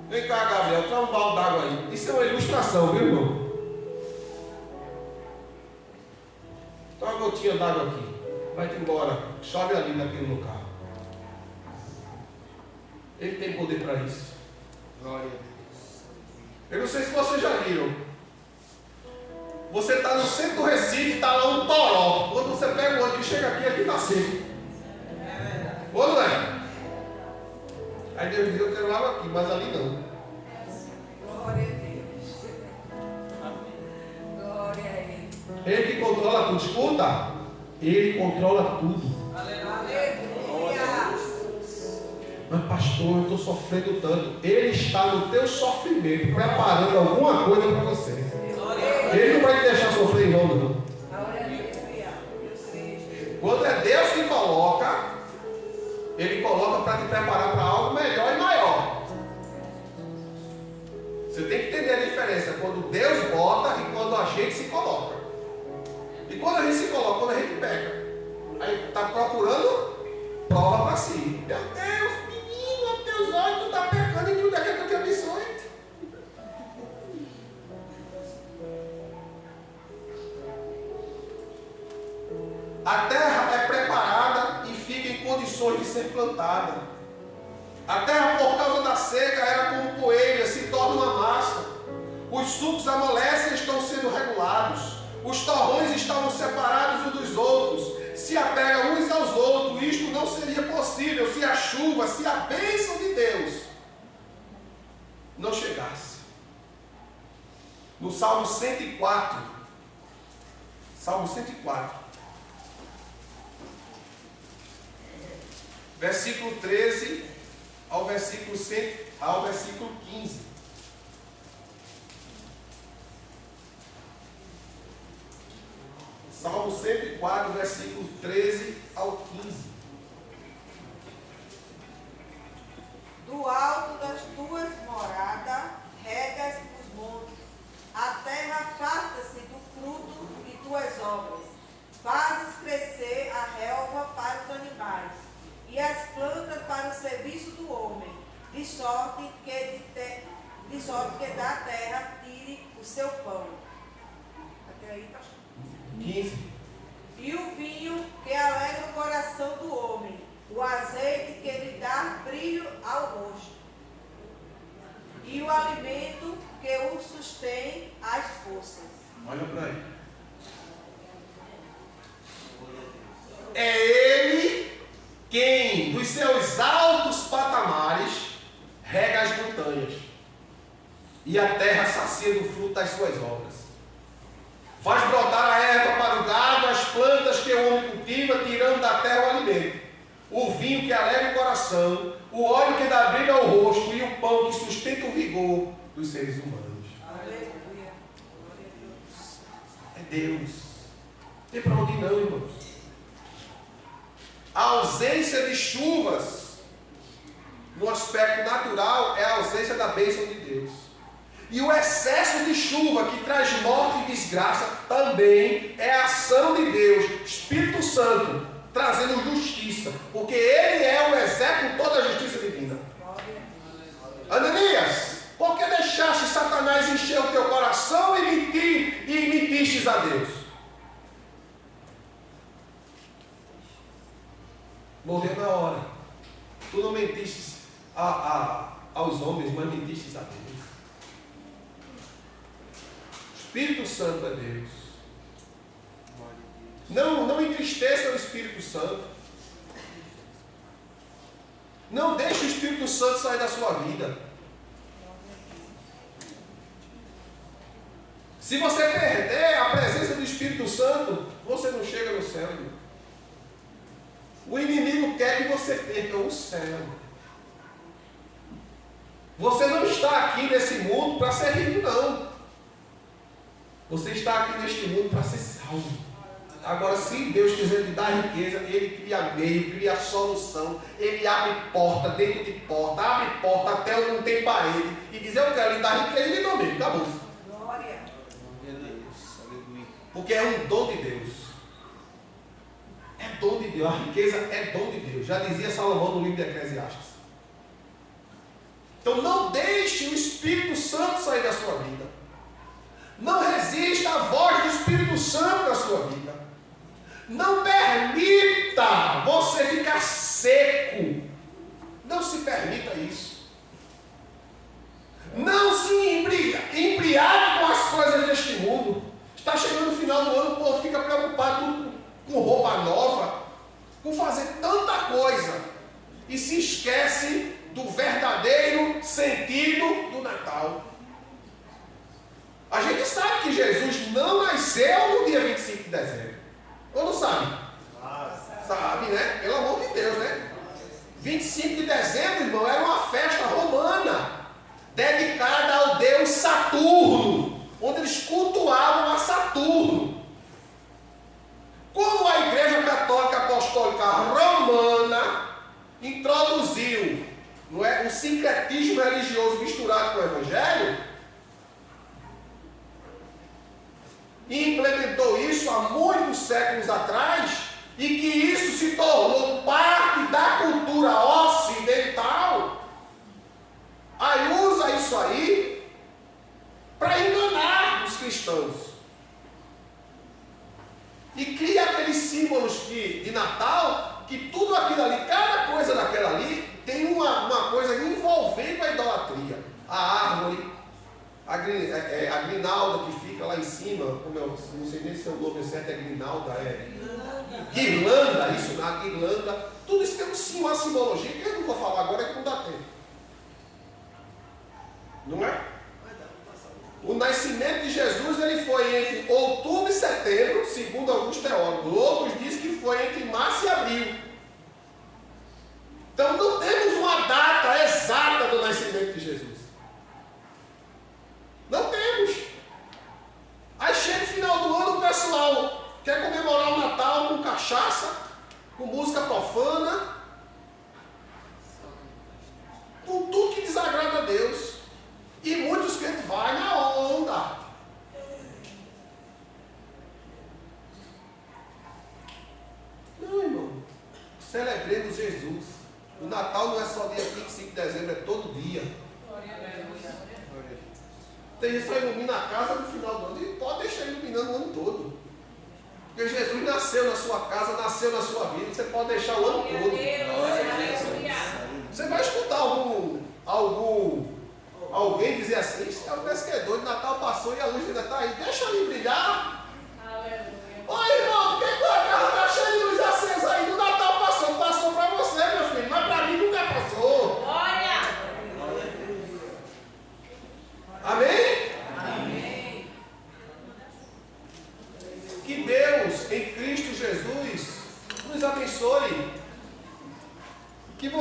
Vem cá, Gabriel, traz um balde d'água aí. Isso é uma ilustração, viu, irmão? Toma uma gotinha d'água aqui. Vai-te embora. Chove ali naquele lugar. Ele tem poder para isso. Glória a Deus. Eu não sei se vocês já viram. Você está no centro do Recife, está lá um toró. Quando você pega o ônibus que chega aqui, aqui está seco. Ou não é? Aí Deus diz, eu quero água aqui, mas ali não. Glória a Deus. Glória a Ele. Ele que controla tudo. Escuta, Ele controla tudo. Aleluia. Mas pastor, eu estou sofrendo tanto. Ele está no teu sofrimento, preparando alguma coisa para você. Ele não vai te deixar sofrer em vão, não. Quando é Deus que coloca, Ele coloca para te preparar para algo melhor e maior. Você tem que entender a diferença quando Deus bota e quando a gente se coloca. E quando a gente se coloca, quando a gente pega, aí está procurando prova para si. Meu Deus, menino, aos teus olhos tu está pecando e tudo é que eu te abençoe. A terra é preparada e fica em condições de ser plantada. A terra, por causa da seca, era como poeira, se torna uma massa. Os sucos amolecem e estão sendo regulados. Os torrões estavam separados uns dos outros. Se apegam uns aos outros. Isto não seria possível se a chuva, se a bênção de Deus não chegasse. No Salmo 104. Salmo 104. Versículo 13 ao versículo 15. Salmo 104, versículo 13 ao 15. Do alto das tuas moradas, regas os montes. A terra farta-se do fruto de tuas obras. Fazes crescer a relva para os animais e as plantas para o serviço do homem, de sorte que da terra tire o seu pão. Até aí, pastor. 15. E o vinho que alegra o coração do homem, o azeite que lhe dá brilho ao rosto, e o alimento que o sustém as forças. Olha para aí. É Ele quem, dos seus altos patamares, rega as montanhas, e a terra sacia do fruto das suas obras. Faz brotar a erva para o gado, as plantas que o homem cultiva, tirando da terra o alimento. O vinho que alegra o coração, o óleo que dá brilho ao rosto e o pão que sustenta o vigor dos seres humanos. Aleluia. É Deus. Não tem para onde ir não, irmãos. A ausência de chuvas, no aspecto natural, é a ausência da bênção de Deus. E o excesso de chuva que traz morte e desgraça também é a ação de Deus, Espírito Santo, trazendo justiça, porque Ele é o executor da justiça divina. Ananias, por que deixaste Satanás encher o teu coração e mentistes a Deus? Morreu na hora. Tu não mentiste aos homens, mas mentiste a Deus. Espírito Santo é Deus. Não entristeça o Espírito Santo. Não deixe o Espírito Santo sair da sua vida. Se você perder a presença do Espírito Santo, você não chega no céu, irmão. O inimigo quer que você perca o céu. Você não está aqui nesse mundo para ser rico, não. Você está aqui neste mundo para ser salvo. Agora, se Deus quiser lhe dar riqueza, Ele cria meio, cria solução. Ele abre porta dentro de porta, abre porta até onde não tem parede. E diz, eu quero lhe dar riqueza e lhe dou mesmo. Acabou. Glória. Porque é um dom de Deus. É dom de Deus. A riqueza é dom de Deus. Já dizia Salomão no livro de Eclesiastes. Então não deixe o Espírito Santo sair da sua vida. Não resista à voz do Espírito Santo na sua vida. Não permita você ficar seco. Não se permita isso. Não se embriague com as coisas deste mundo. Está chegando o final do ano, o povo fica preocupado com roupa nova, com fazer tanta coisa, e se esquece do verdadeiro sentido do Natal. A gente sabe que Jesus não nasceu no dia 25 de dezembro. Ou não sabe? Sabe, né? Pelo amor de Deus, né? 25 de dezembro, irmão, era uma festa romana, dedicada ao deus Saturno, onde eles cultuavam a Saturno. Como a Igreja Católica Apostólica Romana introduziu, não é, um sincretismo religioso misturado com o Evangelho, e implementou isso há muitos séculos atrás, e que isso se tornou parte da cultura ocidental, aí usa isso aí para enganar os cristãos. E cria aqueles símbolos de Natal, que tudo aquilo ali, cada coisa daquela ali, tem uma coisa envolvendo a idolatria. A árvore, a grinalda que fica lá em cima, como eu não sei nem se é o nome certo, é grinalda, guirlanda, isso, na guirlanda, tudo isso tem uma simbologia, que eu não vou falar agora, que não dá tempo. Não é? O nascimento de Jesus ele foi entre outubro e setembro, segundo alguns teólogos. Outros dizem que foi entre março e abril. Então não temos uma data exata do nascimento de Jesus. Não temos. Aí chega o final do ano, o pessoal quer comemorar o Natal com cachaça, com música profana, com tudo que desagrada a Deus. E muitos crentes vão na onda. Não, irmão. Celebremos Jesus. O Natal não é só dia 25 de dezembro, é todo dia. Tem gente que só ilumina a casa no final do ano. E pode deixar iluminando o ano todo. Porque Jesus nasceu na sua casa, nasceu na sua vida. Você pode deixar o ano todo. Você vai escutar alguém dizer assim, parece que é doido, Natal passou e a luz ainda está aí, deixa ali brilhar.